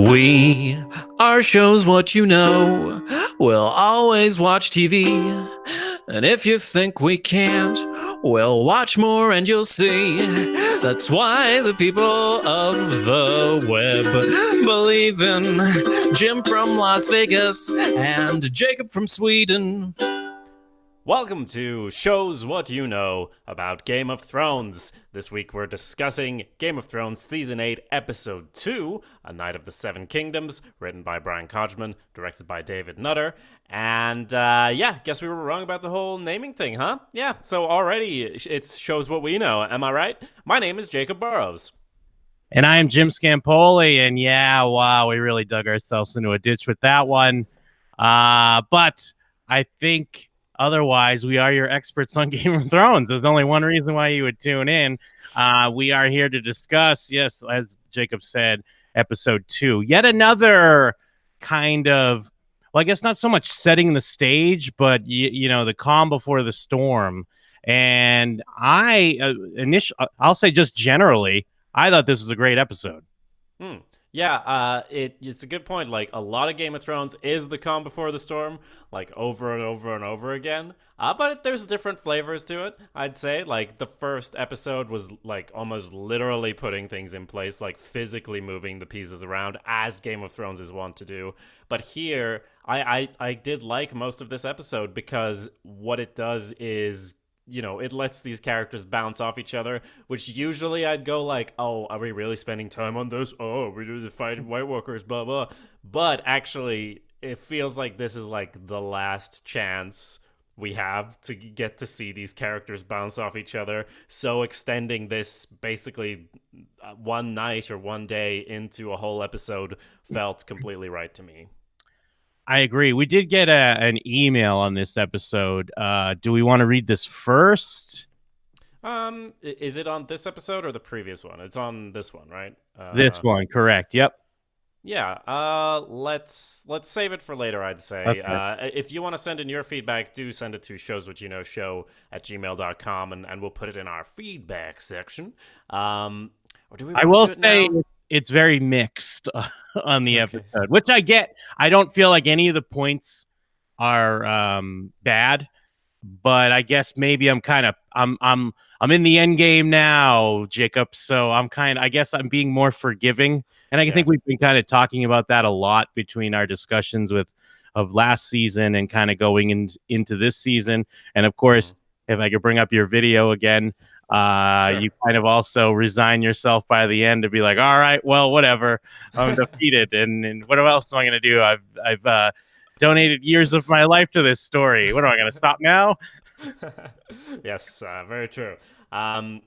We are shows what you know. We'll always watch TV. And if you think we can't, we'll watch more and you'll see. That's why the people of the web believe in Jim from Las Vegas and Jacob from Sweden. Welcome to Shows What You Know about Game of Thrones. This week we're discussing Game of Thrones Season 8, Episode 2, A Night of the Seven Kingdoms, written by Brian Kodjman, directed by David Nutter. And, guess we were wrong about the whole naming thing, huh? Yeah, so already it shows what we know, am I right? My name is Jacob Burrows. And I am Jim Scampoli, and wow, we really dug ourselves into a ditch with that one. But I think otherwise, we are your experts on Game of Thrones. There's only one reason why you would tune in. We are here to discuss, yes, as Jacob said, Episode 2. Yet another kind of, well, I guess not so much setting the stage, but, the calm before the storm. And I'll say just generally, I thought this was a great episode. Yeah, it's a good point. Like, a lot of Game of Thrones is the calm before the storm, like, over and over and over again. But there's different flavors to it, I'd say. Like, the first episode was, like, almost literally putting things in place, like, physically moving the pieces around, as Game of Thrones is wont to do. But here, I did like most of this episode because what it does is, it lets these characters bounce off each other, which usually I'd go like, oh, are we really spending time on this? Oh, we're doing the fighting White Walkers, blah, blah. But actually, it feels like this is like the last chance we have to get to see these characters bounce off each other. So extending this basically one night or one day into a whole episode felt completely right to me. I agree. We did get an email on this episode. Do we want to read this first? Is it on this episode or the previous one? It's on this one, right? This one, correct. Yep. Yeah. Let's save it for later, I'd say. Okay. If you want to send in your feedback, do send it to showswhatyouknowshow@gmail.com, and we'll put it in our feedback section. Or do we? I will say it's very mixed on the episode, which I get. I don't feel like any of the points are bad, but I guess maybe I'm in the end game now, Jacob. So I guess I'm being more forgiving, and I think we've been kind of talking about that a lot between our discussions of last season and kind of going into this season. And of course, if I could bring up your video again. Sure. You kind of also resign yourself by the end to be like, all right, well, whatever, I'm defeated, and what else am I going to do? I've donated years of my life to this story. What am I going to stop now? Yes, very true.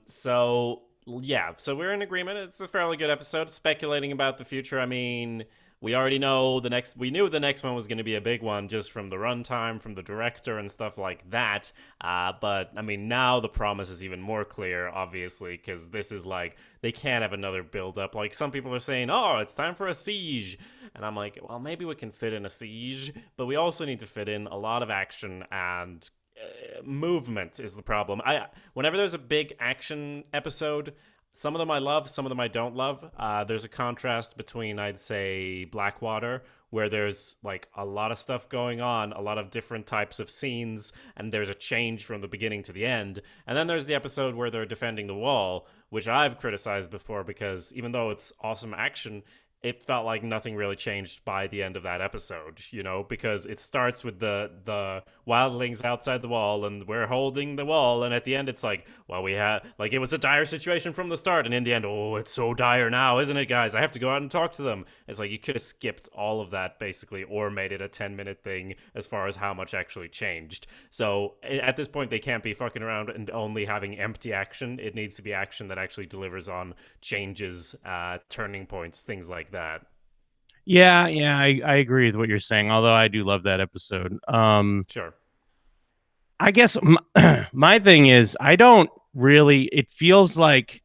So we're in agreement. It's a fairly good episode. Speculating about the future. I mean, we already know we knew the next one was going to be a big one just from the runtime, from the director and stuff like that. But I mean, now the promise is even more clear, obviously, because this is like, they can't have another build up. Like, some people are saying, oh, it's time for a siege. And I'm like, well, maybe we can fit in a siege, but we also need to fit in a lot of action, and movement is the problem. Whenever there's a big action episode, some of them I love, some of them I don't love. There's a contrast between, I'd say, Blackwater, where there's like a lot of stuff going on, a lot of different types of scenes, and there's a change from the beginning to the end. And then there's the episode where they're defending the wall, which I've criticized before because even though it's awesome action, it felt like nothing really changed by the end of that episode, because it starts with the wildlings outside the wall, and we're holding the wall, and at the end it's like, well, we had, like, it was a dire situation from the start, and in the end, oh, it's so dire now, isn't it, guys? I have to go out and talk to them. It's like, you could have skipped all of that, basically, or made it a 10-minute thing as far as how much actually changed. So, at this point, they can't be fucking around and only having empty action. It needs to be action that actually delivers on changes, turning points, things like that. Yeah, I agree with what you're saying, although I do love that episode. Sure. I guess my thing is, I don't really, it feels like,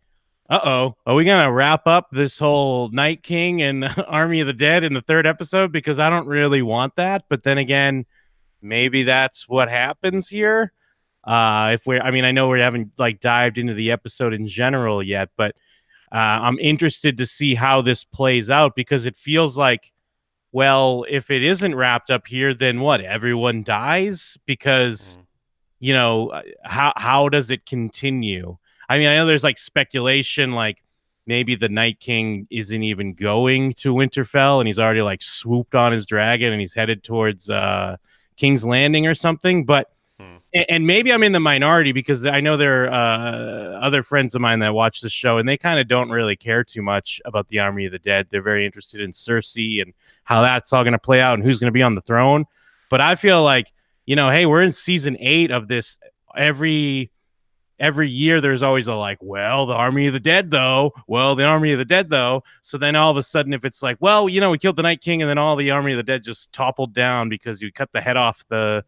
are we going to wrap up this whole Night King and Army of the Dead in the third episode? Because I don't really want that. But then again, maybe that's what happens here. I know we haven't like dived into the episode in general yet, but I'm interested to see how this plays out because it feels like, well, if it isn't wrapped up here, then what? Everyone dies because Mm. how does it continue? I mean, I know there's like speculation, like maybe the Night King isn't even going to Winterfell, and he's already like swooped on his dragon and he's headed towards King's Landing or something. But Mm. and maybe I'm in the minority because I know there are other friends of mine that watch the show and they kind of don't really care too much about the Army of the Dead. They're very interested in Cersei and how that's all going to play out and who's going to be on the throne. But I feel like, hey, we're in season 8 of this. Every year there's always a like, well, the Army of the Dead though. Well, the Army of the Dead though. So then all of a sudden, if it's like, well, we killed the Night King and then all the Army of the Dead just toppled down because you cut the head off the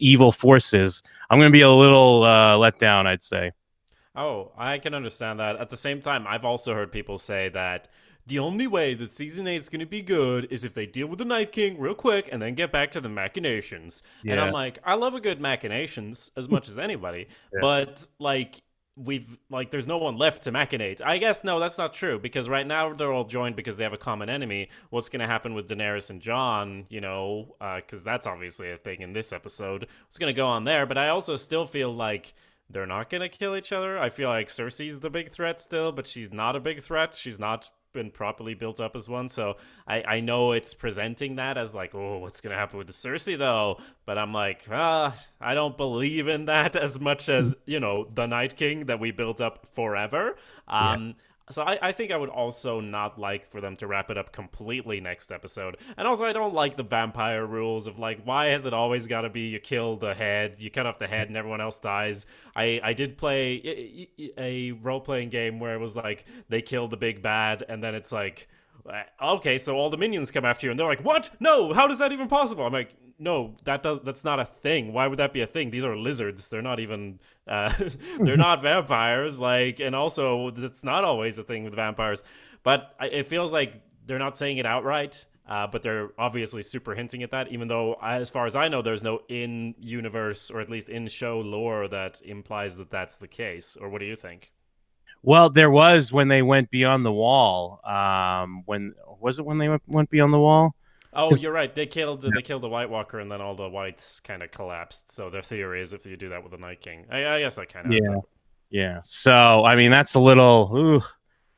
evil forces, I'm going to be a little let down, I'd say. Oh, I can understand that. At the same time, I've also heard people say that the only way that season 8 is going to be good is if they deal with the Night King real quick and then get back to the machinations. And I'm Yeah. like, I love a good machinations as much as anybody, Yeah. but like there's no one left to machinate. I guess no, that's not true because right now they're all joined because they have a common enemy. What's going to happen with Daenerys and Jon, because that's obviously a thing in this episode. What's going to go on there, but I also still feel like they're not gonna kill each other. I feel like Cersei's the big threat still, but she's not a big threat. She's not been properly built up as one. So I know it's presenting that as like, oh, what's gonna happen with the Cersei though? But I'm like, I don't believe in that as much as, the Night King that we built up forever. Yeah. So I think I would also not like for them to wrap it up completely next episode. And also I don't like the vampire rules of like, why has it always got to be you kill the head, you cut off the head and everyone else dies. I did play a role-playing game where it was like they kill the big bad and then it's like, okay, so all the minions come after you and they're like, what? No, how is that even possible? I'm like, no, that's not a thing. Why would that be a thing? These are lizards. They're not even they're not vampires. Like, and also that's not always a thing with vampires. But it feels like they're not saying it outright. But they're obviously super hinting at that, even though, as far as I know, there's no in-universe or at least in-show lore that implies that that's the case. Or what do you think? Well, there was when they went beyond the wall. When was it when they went beyond the wall? Oh, 'Cause- you're right. They killed the White Walker, and then all the Whites kind of collapsed. So their theory is if you do that with the Night King, I guess that kind of adds yeah, up. yeah. So I mean, that's a little. Ooh,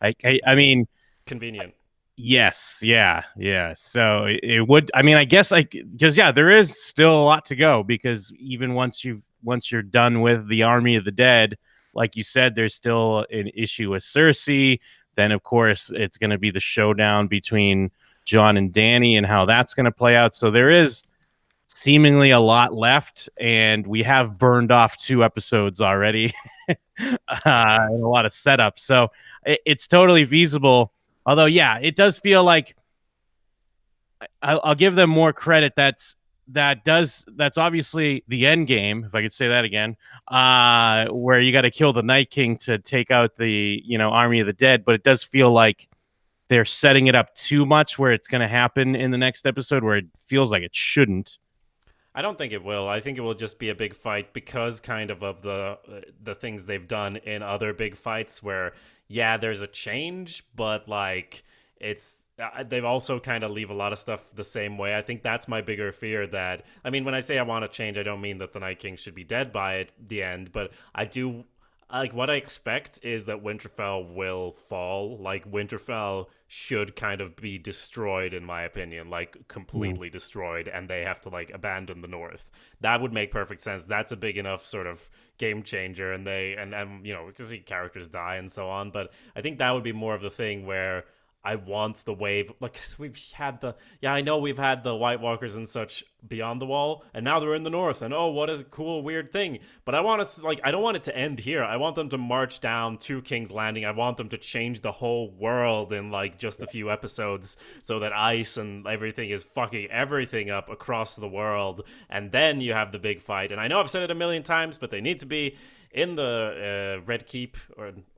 I mean, Convenient. yes, yeah, yeah. So it would. I mean, I guess like because yeah, there is still a lot to go because even once you're done with the Army of the Dead, like you said, there's still an issue with Cersei. Then of course it's going to be the showdown between Jon and Dany and how that's going to play out. So there is seemingly a lot left, and we have burned off 2 episodes already, and a lot of setup. So it's totally feasible. Although, yeah, it does feel like I'll give them more credit. That's obviously the end game, if I could say that again, where you got to kill the Night King to take out the Army of the Dead. But it does feel like they're setting it up too much, where it's going to happen in the next episode, where it feels like it shouldn't. I don't think it will. I think it will just be a big fight because kind of the things they've done in other big fights where yeah, there's a change, but like it's they've also kind of leave a lot of stuff the same way. I think that's my bigger fear that I mean when I say I want to change, I don't mean that the Night King should be dead by the end, but I do like what I expect is that Winterfell will fall. Like Winterfell should kind of be destroyed in my opinion, like Mm. completely destroyed and they have to like abandon the north. That would make perfect sense. That's a big enough sort of game changer and they and because see characters die and so on, but I think that would be more of the thing where I want the wave, like, 'cause I know we've had the White Walkers and such beyond the wall, and now they're in the north, and oh, what a cool, weird thing. But I want to, like, I don't want it to end here. I want them to march down to King's Landing. I want them to change the whole world in, like, just a few episodes so that ice and everything is fucking everything up across the world. And then you have the big fight. And I know I've said it a million times, but they need to be in the Red Keep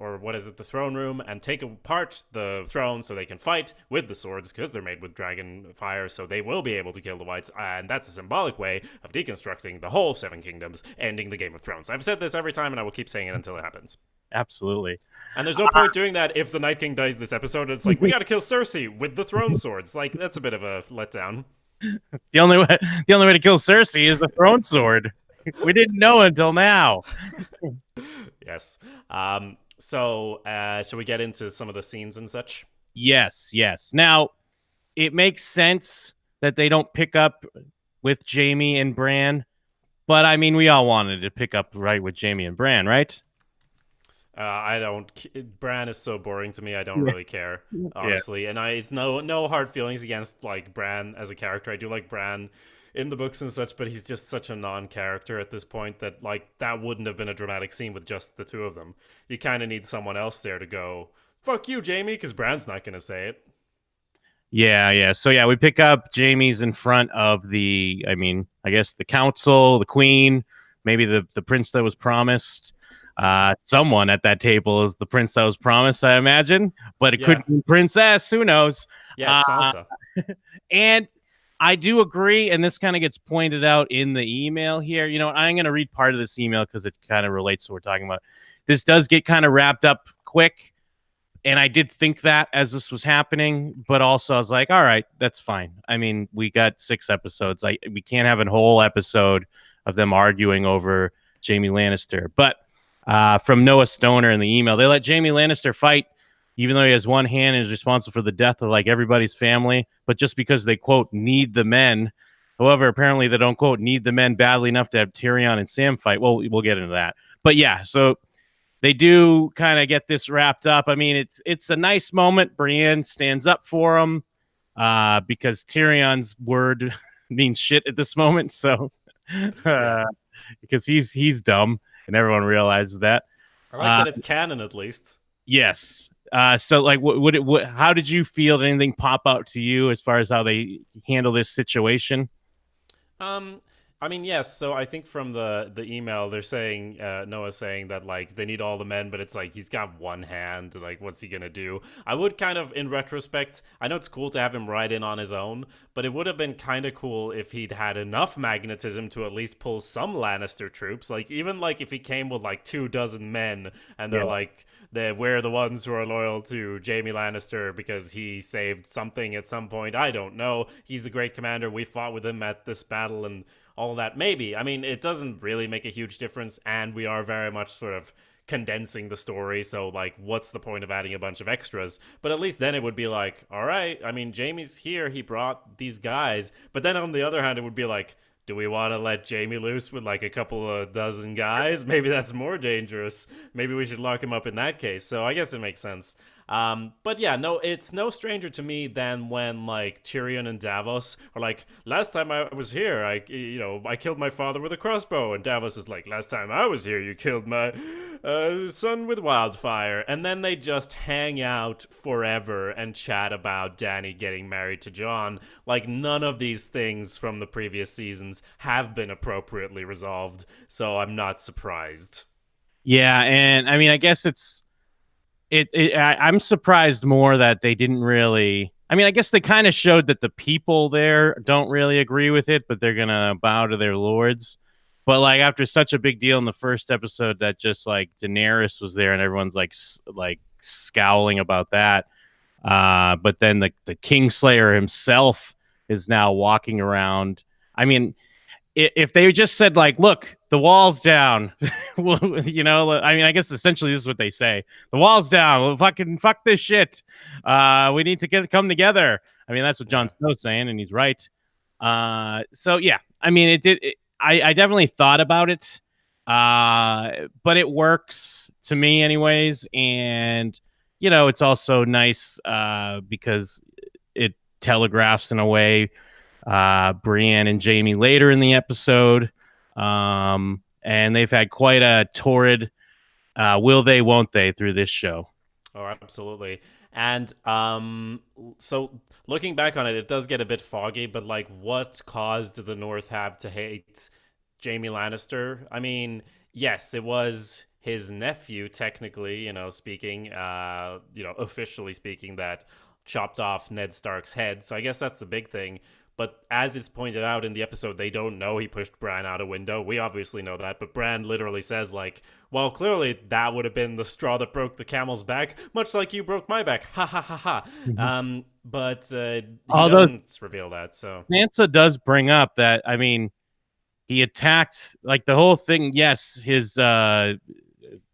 or what is it, the throne room, and take apart the throne so they can fight with the swords because they're made with dragon fire, so they will be able to kill the whites, and that's a symbolic way of deconstructing the whole Seven Kingdoms, ending the Game of Thrones. I've said this every time, and I will keep saying it until it happens. Absolutely. And there's no point doing that if the Night King dies this episode. It's like we got to kill Cersei with the throne swords. Like that's a bit of a letdown. The only way the only way to kill Cersei is the throne sword. We didn't know until now. Yes. So, shall we get into some of the scenes and such? Yes, yes. Now, it makes sense that they don't pick up with Jamie and Bran, but I mean, we all wanted to pick up right with Jamie and Bran, right? I don't. Bran is so boring to me. I don't Yeah. really care, Yeah. honestly. And it's no hard feelings against like Bran as a character. I do like Bran in the books and such, but he's just such a non-character at this point that like that wouldn't have been a dramatic scene with just the two of them. You kind of need someone else there to go, "Fuck you, Jamie," because Bran's not gonna say it. Yeah, yeah. So yeah, we pick up Jamie's in front of the I mean, I guess the council, the queen, maybe the prince that was promised. Someone at that table is the prince that was promised, I imagine, but it could Yeah, be princess, who knows. yeah, Uh it's Sansa. and I do agree, and this kind of gets pointed out in the email here. You know, I'm going to read part of this email because it kind of relates to what we're talking about. This does get kind of wrapped up quick, and I did think that as this was happening, but also I was like, all right, that's fine. I mean, we got 6 episodes. Like, we can't have a whole episode of them arguing over Jamie Lannister. But from Noah Stoner in the email, they let Jamie Lannister fight, even though he has one hand and is responsible for the death of like everybody's family, but just because they quote need the men. However, apparently they don't quote need the men badly enough to have Tyrion and Sam fight. Well, we'll get into that. But yeah, so they do kind of get this wrapped up. I mean, it's a nice moment. Brienne stands up for him because Tyrion's word means shit at this moment. So Yeah, because he's dumb and everyone realizes that. I like Uh, that it's canon at least. yes. So like, how did you feel? Did anything pop out to you as far as how they handle this situation? Um, I mean, yes. So I think from the email, they're saying Noah's saying that like they need all the men, but it's like he's got one hand. Like, what's he gonna do? I would kind of, in retrospect, I know it's cool to have him ride in on his own, but it would have been kind of cool if he'd had enough magnetism to at least pull some Lannister troops. Like, even like if he came with like 2 dozen men, and they're Yeah. like we're the ones who are loyal to Jamie Lannister because he saved something at some point. I don't know. He's a great commander. We fought with him at this battle and all that. Maybe. I mean, it doesn't really make a huge difference, and we are very much sort of condensing the story. So, like, what's the point of adding a bunch of extras? But at least then it would be like, all right, I mean, Jamie's here. He brought these guys. But then on the other hand, it would be like, do we want to let Jamie loose with like a couple of dozen guys? Maybe that's more dangerous. Maybe we should lock him up in that case. So I guess it makes sense. But yeah, no, it's no stranger to me than when like Tyrion and Davos are like, last time I was here, I killed my father with a crossbow, and Davos is like, last time I was here, you killed my son with wildfire, and then they just hang out forever and chat about Dany getting married to Jon. Like none of these things from the previous seasons have been appropriately resolved, so I'm not surprised. Yeah, and I mean, I guess I'm surprised more that they didn't really. I mean, I guess they kind of showed that the people there don't really agree with it, but they're gonna bow to their lords. But like after such a big deal in the first episode, that just like Daenerys was there and everyone's like scowling about that. But then the Kingslayer himself is now walking around. I mean, if they just said like, "Look, the wall's down," well, you know, I mean, I guess essentially this is what they say: "The wall's down. Well, fucking fuck this shit. We need to come together." I mean, that's what Jon Yeah. Snow's saying, and he's right. So yeah, I mean, it did. I definitely thought about it, but it works to me anyways, and you know, it's also nice because it telegraphs in a way Brienne and Jamie later in the episode. And they've had quite a torrid will they, won't they through this show. Oh, absolutely. And so looking back on it, it does get a bit foggy, but like what caused the North have to hate Jamie Lannister? I mean, yes, it was his nephew, technically, speaking, officially speaking, that chopped off Ned Stark's head. So I guess that's the big thing. But as is pointed out in the episode, they don't know he pushed Bran out a window. We obviously know that, but Bran literally says, like, well, clearly that would have been the straw that broke the camel's back, much like you broke my back. Ha ha ha ha. Mhm. But he Although doesn't reveal that, so. Sansa does bring up that, I mean, he attacked like the whole thing. Yes, his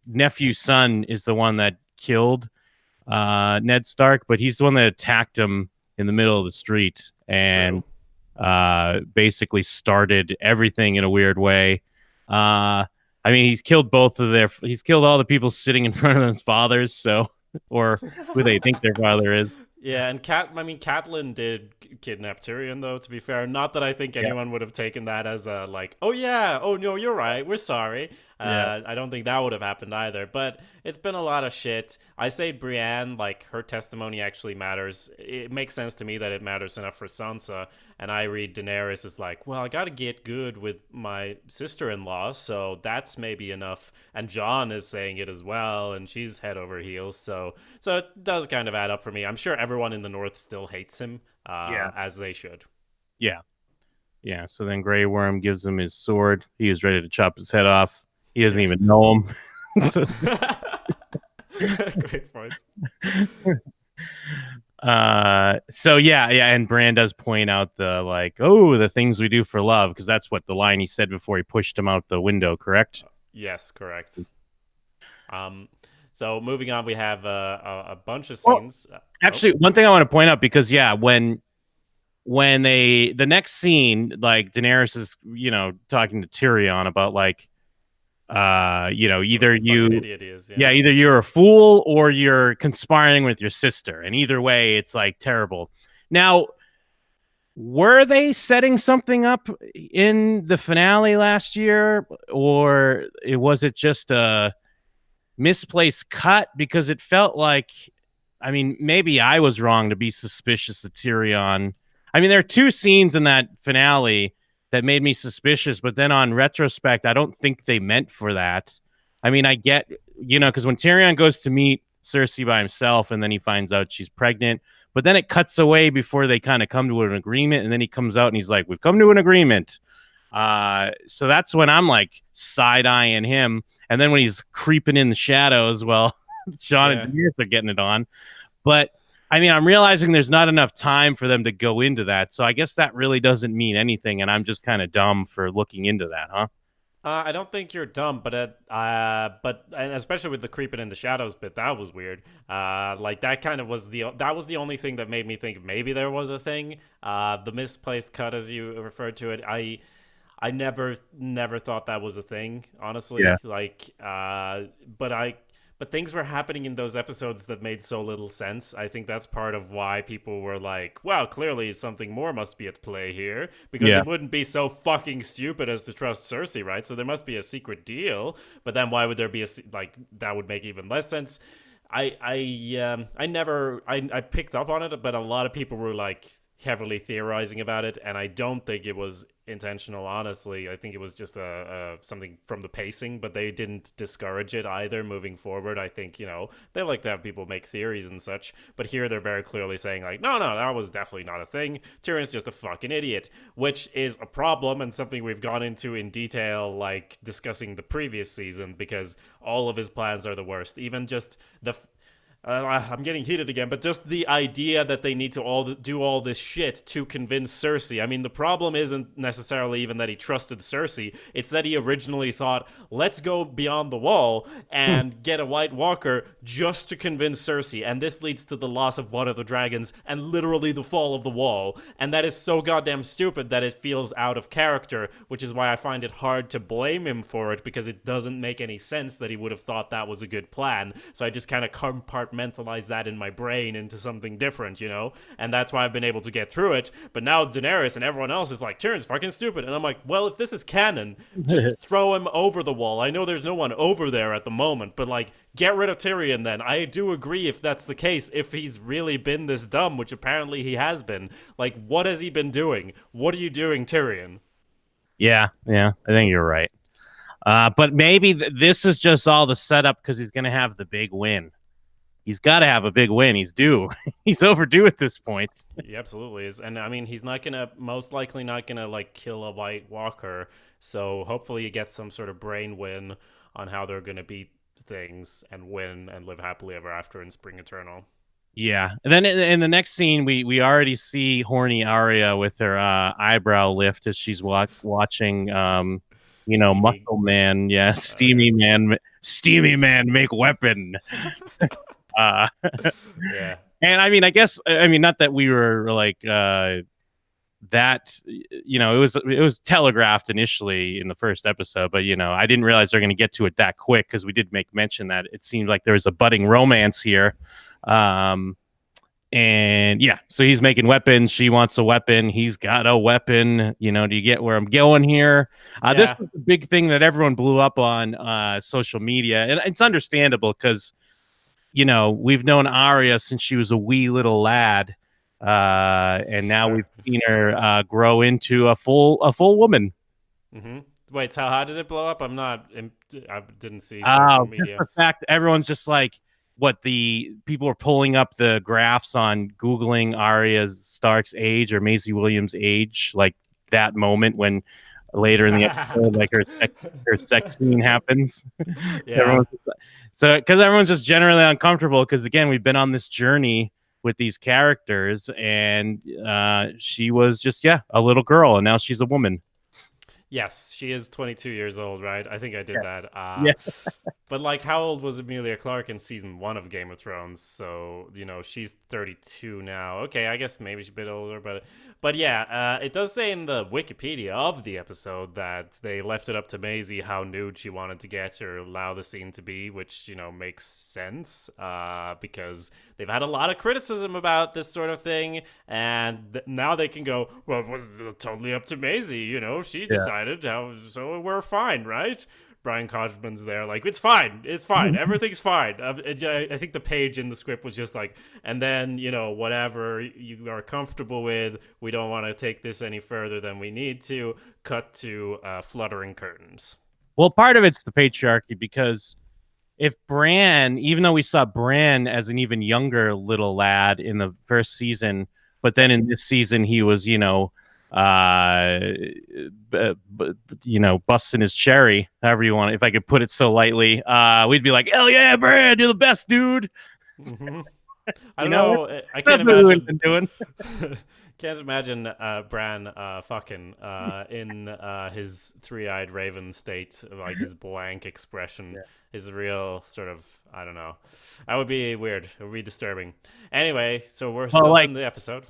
nephew's son is the one that killed Ned Stark, but he's the one that attacked him in the middle of the street and True. basically started everything in a weird way. I mean, he's killed all the people sitting in front of his fathers, so, or who they think their father is. Yeah, and Catelyn did kidnap Tyrion, though, to be fair. Not that I think Yeah, anyone would have taken that as a, like, oh yeah, oh no, you're right, we're sorry. yeah, I don't think that would have happened either, but it's been a lot of shit. I say Brienne, like, her testimony actually matters. It makes sense to me that it matters enough for Sansa, and I read Daenerys as like, well, I gotta get good with my sister-in-law, so that's maybe enough. And Jon is saying it as well, and she's head over heels, so it does kind of add up for me. I'm sure everyone in the North still hates him, yeah, as they should. yeah, yeah. So then Grey Worm gives him his sword. He is ready to chop his head off. He doesn't Yeah. even know him. Great points. So yeah, and Bran does point out the like, oh, the things we do for love, because that's what the line he said before he pushed him out the window, correct? Yes, correct. Um, so moving on, we have a bunch of Well, scenes. Oh, actually, one thing I want to point out, because yeah, when they the next scene, like Daenerys is, talking to Tyrion about like, what a either fucking you, idiot he is. Yeah. yeah, either you're a fool or you're conspiring with your sister, and either way, it's like terrible. Now, were they setting something up in the finale last year, or was it just a misplaced cut? Because it felt like, I mean, maybe I was wrong to be suspicious of Tyrion. I mean, there are two scenes in that finale that made me suspicious, but then on retrospect, I don't think they meant for that. I mean, I get, because when Tyrion goes to meet Cersei by himself and then he finds out she's pregnant, but then it cuts away before they kind of come to an agreement, and then he comes out and he's like, "We've come to an agreement." So that's when I'm like side eyeing him, and then when he's creeping in the shadows, well, Sean and Yeah. Daenerys are getting it on. But I mean, I'm realizing there's not enough time for them to go into that, so I guess that really doesn't mean anything, and I'm just kind of dumb for looking into that, huh? I don't think you're dumb, but and especially with the creeping in the shadows bit, that was weird. Like that kind of was the only thing that made me think maybe there was a thing. The misplaced cut, as you referred to it, I never thought that was a thing, honestly. Yeah. Like, but things were happening in those episodes that made so little sense. I think that's part of why people were like, well, clearly something more must be at play here, because he Yeah. wouldn't be so fucking stupid as to trust Cersei, right? So there must be a secret deal. But then why would there be like, that would make even less sense. I picked up on it, but a lot of people were like heavily theorizing about it, and I don't think it was intentional. Honestly, I think it was just a something from the pacing, but they didn't discourage it either. Moving forward, I think they like to have people make theories and such, but here they're very clearly saying like, no, that was definitely not a thing. Tyrion's just a fucking idiot, which is a problem and something we've gone into in detail, like discussing the previous season, because all of his plans are the worst. Even just I'm getting heated again, but just the idea that they need to all do all this shit to convince Cersei. I mean, the problem isn't necessarily even that he trusted Cersei. It's that he originally thought, let's go beyond the wall and get a White Walker just to convince Cersei. And this leads to the loss of one of the dragons and literally the fall of the wall. And that is so goddamn stupid that it feels out of character, which is why I find it hard to blame him for it, because it doesn't make any sense that he would have thought that was a good plan. So I just kind of compartmentalize that in my brain into something different, and that's why I've been able to get through it. But now Daenerys and everyone else is like, Tyrion's fucking stupid, and I'm like, well, if this is canon, just throw him over the wall. I know there's no one over there at the moment, but like, get rid of Tyrion then. I do agree, if that's the case, if he's really been this dumb, which apparently he has been, like, what has he been doing? What are you doing, Tyrion? Yeah, I think you're right. But maybe this is just all the setup because he's going to have the big win. he's got to have a big win. He's due. He's overdue at this point. He absolutely is, and I mean, he's not gonna most likely not gonna like kill a White Walker. So hopefully, he gets some sort of brain win on how they're gonna beat things and win and live happily ever after in Spring Eternal. Yeah, and then in the next scene, we already see horny Arya with her eyebrow lift as she's watching, Steamy. Muscle Man, yeah, Yeah. Steamy Man make weapon. Uh, Yeah. and I mean, not that we were like that, it was telegraphed initially in the first episode, but I didn't realize they're going to get to it that quick because we did make mention that it seemed like there was a budding romance here. And yeah, so he's making weapons. She wants a weapon. He's got a weapon. Do you get where I'm going here? This Yeah. was the big thing that everyone blew up on social media. And it's understandable because, we've known Arya since she was a wee little lad. And now Sure. we've seen her grow into a full woman. Mm-hmm. Wait, so how did it blow up? I didn't see social Just media. the fact everyone's just like, what the people are pulling up the graphs on Googling Arya Stark's age or Maisie Williams' age, like that moment when later in the episode, like her sex scene happens. Yeah. Because everyone's just generally uncomfortable because again, we've been on this journey with these characters, and she was just a little girl, and now she's a woman. Yes, she is 22 years old, right? I think I did that. Yeah. But like, how old was Emilia Clarke in season 1 of Game of Thrones? So she's 32 now. Okay, I guess maybe she's a bit older, but yeah, it does say in the Wikipedia of the episode that they left it up to Maisie how nude she wanted to get or allow the scene to be, which makes sense because they've had a lot of criticism about this sort of thing, and now they can go, well, it was totally up to Maisie. She decided how, so we're fine, right? Brian Codman's there, like, it's fine, everything's fine. I think the page in the script was just like, and then whatever you are comfortable with, we don't want to take this any further than we need to. Cut to fluttering curtains. Well, part of it's the patriarchy because if Bran, even though we saw Bran as an even younger little lad in the first season, but then in this season he was, busting his cherry, however you want, if I could put it so lightly, we'd be like, hell yeah, Bran, you're the best, dude. Mm-hmm. I don't know. I can't imagine. Can't imagine Bran fucking in his three-eyed raven state, like his blank expression, his real sort of, I don't know. That would be weird. It would be disturbing. Anyway, so we're still in the episode.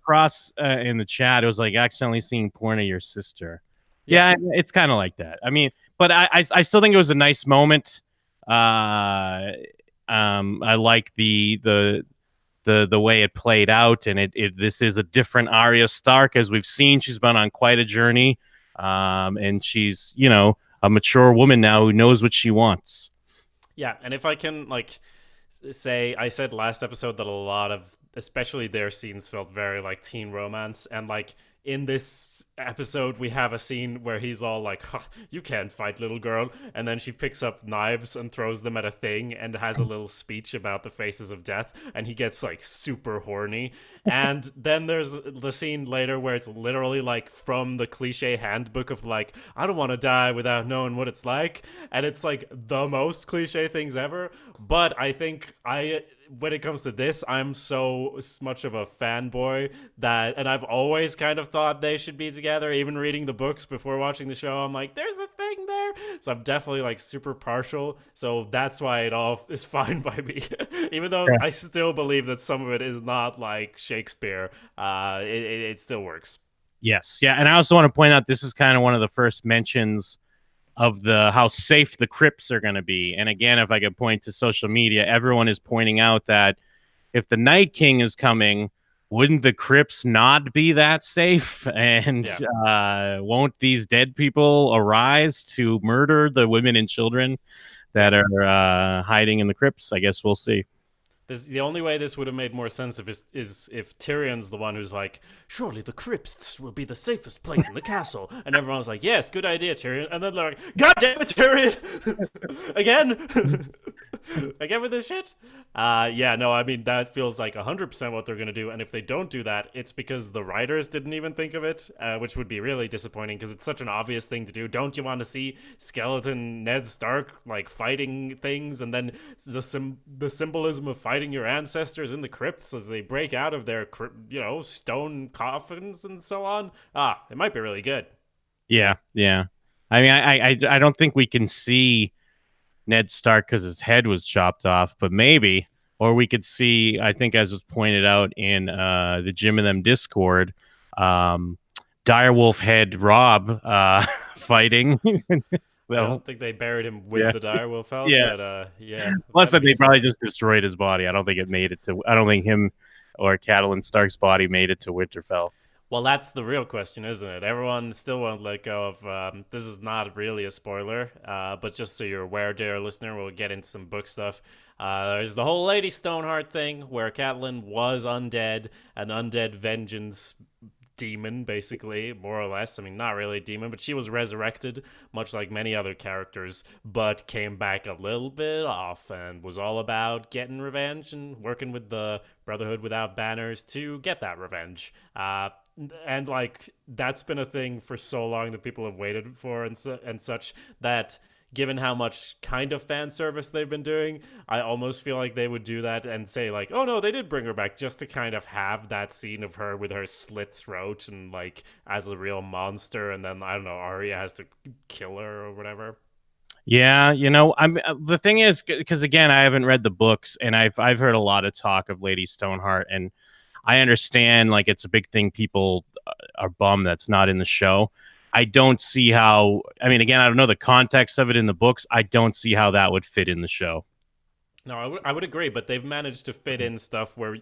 Cross in the chat, it was like accidentally seeing porn of your sister. Yeah, it's kind of like that. I mean, but I still think it was a nice moment. I like the way it played out, and this is a different Arya Stark, as we've seen. She's been on quite a journey, and she's a mature woman now who knows what she wants. Yeah, and if I can say, I said last episode that a lot of, especially their scenes, felt very like teen romance, and like in this episode we have a scene where he's all like, huh, you can't fight, little girl, and then she picks up knives and throws them at a thing and has a little speech about the faces of death, and he gets like super horny. And then there's the scene later where it's literally like from the cliche handbook of like, I don't want to die without knowing what it's like, and it's like the most cliche things ever. But I think when it comes to this, I'm so much of a fanboy and I've always kind of thought they should be together. Even reading the books before watching the show, I'm like, there's a thing there. So I'm definitely like super partial. So that's why it all is fine by me. Even though I still believe that some of it is not like Shakespeare, it still works. Yes, yeah, and I also want to point out this is kind of one of the first mentions of how safe the crypts are going to be. And again, if I could point to social media, everyone is pointing out that if the Night King is coming, wouldn't the crypts not be that safe? And won't these dead people arise to murder the women and children that are hiding in the crypts? I guess we'll see. The only way this would have made more sense is if Tyrion's the one who's like, surely the crypts will be the safest place in the castle, and everyone's like, yes, good idea, Tyrion, and then they're like, God damn it, Tyrion, again. Again with this shit? Yeah, no, I mean, that feels like 100% what they're going to do. And if they don't do that, it's because the writers didn't even think of it, which would be really disappointing because it's such an obvious thing to do. Don't you want to see skeleton Ned Stark, like, fighting things and then the symbolism of fighting your ancestors in the crypts as they break out of their, stone coffins and so on? It might be really good. Yeah, yeah. I mean, I don't think we can see Ned Stark because his head was chopped off, but maybe, or we could see. I think, as was pointed out in the Jim and them Discord, um, Direwolf head Rob fighting. I Well, don't think they buried him with yeah, the direwolf out, yeah. but yeah, Plus, that'd that be they probably sick. just destroyed his body. I don't think it made it to. I don't think him or Catelyn Stark's body made it to Winterfell. Well, that's the real question, isn't it? Everyone still won't let go of. This is not really a spoiler, but just so you're aware, dear listener, we'll get into some book stuff. There's the whole Lady Stoneheart thing where Catelyn was undead, an undead vengeance demon, basically, more or less. I mean, not really a demon, but she was resurrected, much like many other characters, but came back a little bit off and was all about getting revenge and working with the Brotherhood Without Banners to get that revenge. And like that's been a thing for so long that people have waited for and such that given how much kind of fan service they've been doing, I almost feel like they would do that and say like, "Oh no, they did bring her back just to kind of have that scene of her with her slit throat and like as a real monster, and then I don't know, Arya has to kill her or whatever." Yeah, I'm the thing is because again, I haven't read the books, and I've heard a lot of talk of Lady Stoneheart, and I understand like it's a big thing. People are bummed that's not in the show. I don't see how. I mean, again, I don't know the context of it in the books. I don't see how that would fit in the show. No, I would agree, but they've managed to fit in stuff where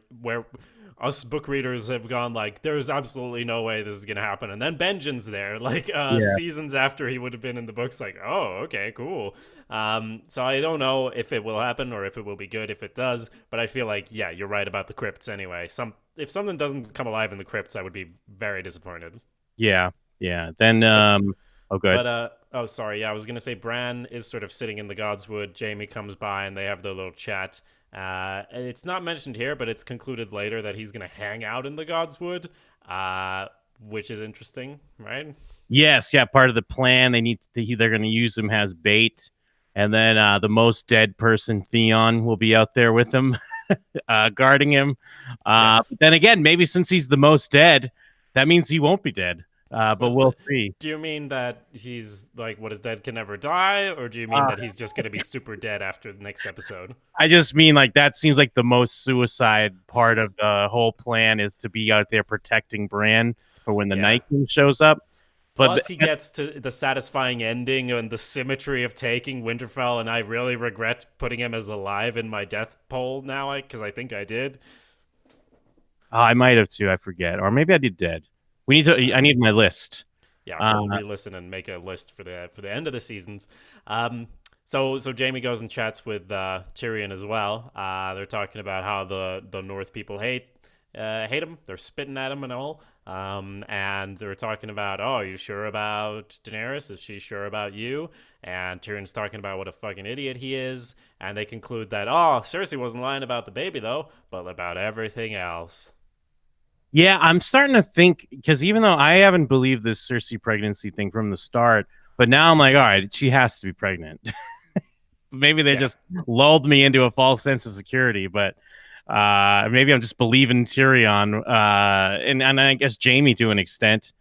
us book readers have gone like, there's absolutely no way this is gonna happen, and then Benjen's there, like Yeah. seasons after he would have been in the books, like, oh, okay, cool. So I don't know if it will happen or if it will be good if it does, but I feel like yeah, you're right about the crypts anyway. If something doesn't come alive in the crypts, I would be very disappointed. Yeah, yeah. Then, But oh, good. but oh sorry, yeah, I was gonna say Bran is sort of sitting in the Godswood. Jamie comes by and they have their little chat. It's not mentioned here, but it's concluded later that he's gonna hang out in the Godswood, which is interesting, right? Yes, yeah. Part of the plan, they're going to use him as bait, and then the most dead person, Theon, will be out there with him, guarding him. Yeah. But then again, maybe since he's the most dead, that means he won't be dead. But What's we'll the? see. Do you mean that he's like what is dead can never die, or do you mean Uh, that he's just gonna be super dead after the next episode? I just mean like that seems like the most suicide part of the whole plan is to be out there protecting Bran for when the Yeah. Night King shows up. But Plus, he gets to the satisfying ending and the symmetry of taking Winterfell, and I really regret putting him as alive in my death poll now, because I think I did. I might have too. I forget, or maybe I did dead. We need to. I Um, need my list. yeah, Uh, we'll re-listen and make a list for the end of the seasons. So Jamie goes and chats with Tyrion as well. They're talking about how the North people hate him. They're spitting at him and all. And they're talking about, oh, are you sure about Daenerys? Is she sure about you? And Tyrion's talking about what a fucking idiot he is. And they conclude that, oh, Cersei wasn't lying about the baby though, but about everything else. yeah, I'm starting to think because even though I haven't believed this Cersei pregnancy thing from the start, but now I'm like, all right, she has to be pregnant. Maybe they Yeah. just lulled me into a false sense of security, but maybe I'm just believing Tyrion, and I guess Jamie to an extent.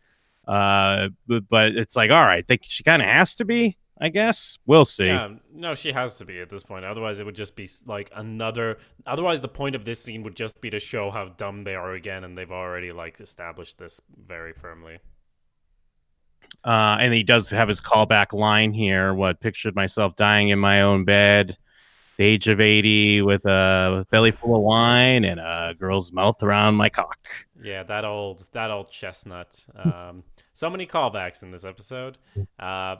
But it's like, all right, she kind of has to be. I guess we'll see. Yeah, no, she has to be at this point. Otherwise, it would just be like another. Otherwise, the point of this scene would just be to show how dumb they are again, and they've already like established this very firmly. And he does have his callback line here. What pictured myself dying in my own bed, the age of 80, with a belly full of wine and a girl's mouth around my cock. Yeah, that old chestnut. So many callbacks in this episode. Uh,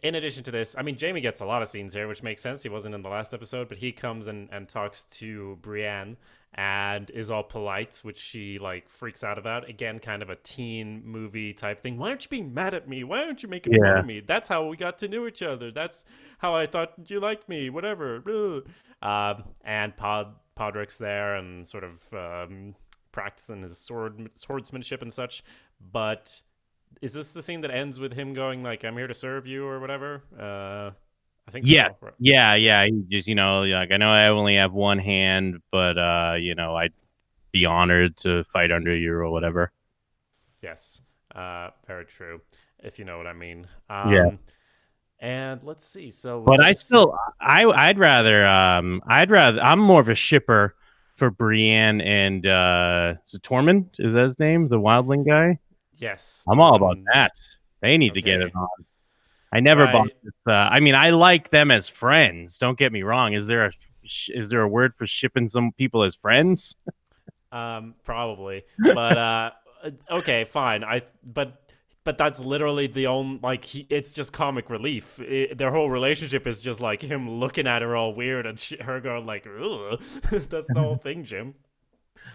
in addition to this, I mean, Jamie gets a lot of scenes here, which makes sense. He wasn't in the last episode, but he comes and talks to Brienne and is all polite, which she like freaks out about. Again, kind of a teen movie type thing. Why aren't you being mad at me? Why aren't you making fun Yeah. of me? That's how we got to know each other. That's how I thought you liked me. Whatever. And Podrick's there and sort of practicing his swordsmanship and such. But is this the scene that ends with him going like, "I'm here to serve you" or whatever? I think Yeah, so. Right. yeah. He just, like, I know I only have one hand, but I'd be honored to fight under you or whatever. Yes. Very true. If you know what I mean. Yeah. And let's see. So we But get I a scene. still, I'm more of a shipper for Brienne and is it Tormund? Is that his name? The wildling guy? Yes, I'm all about Tormund. that. They need to get it Okay. on. I never bought Right. this. I mean, I like them as friends. Don't get me wrong. Is there a word for shipping some people as friends? Probably. But okay, fine. But that's literally the only like it's just comic relief. Their whole relationship is just like him looking at her all weird and her going like, "Ugh." That's the whole thing, Jim.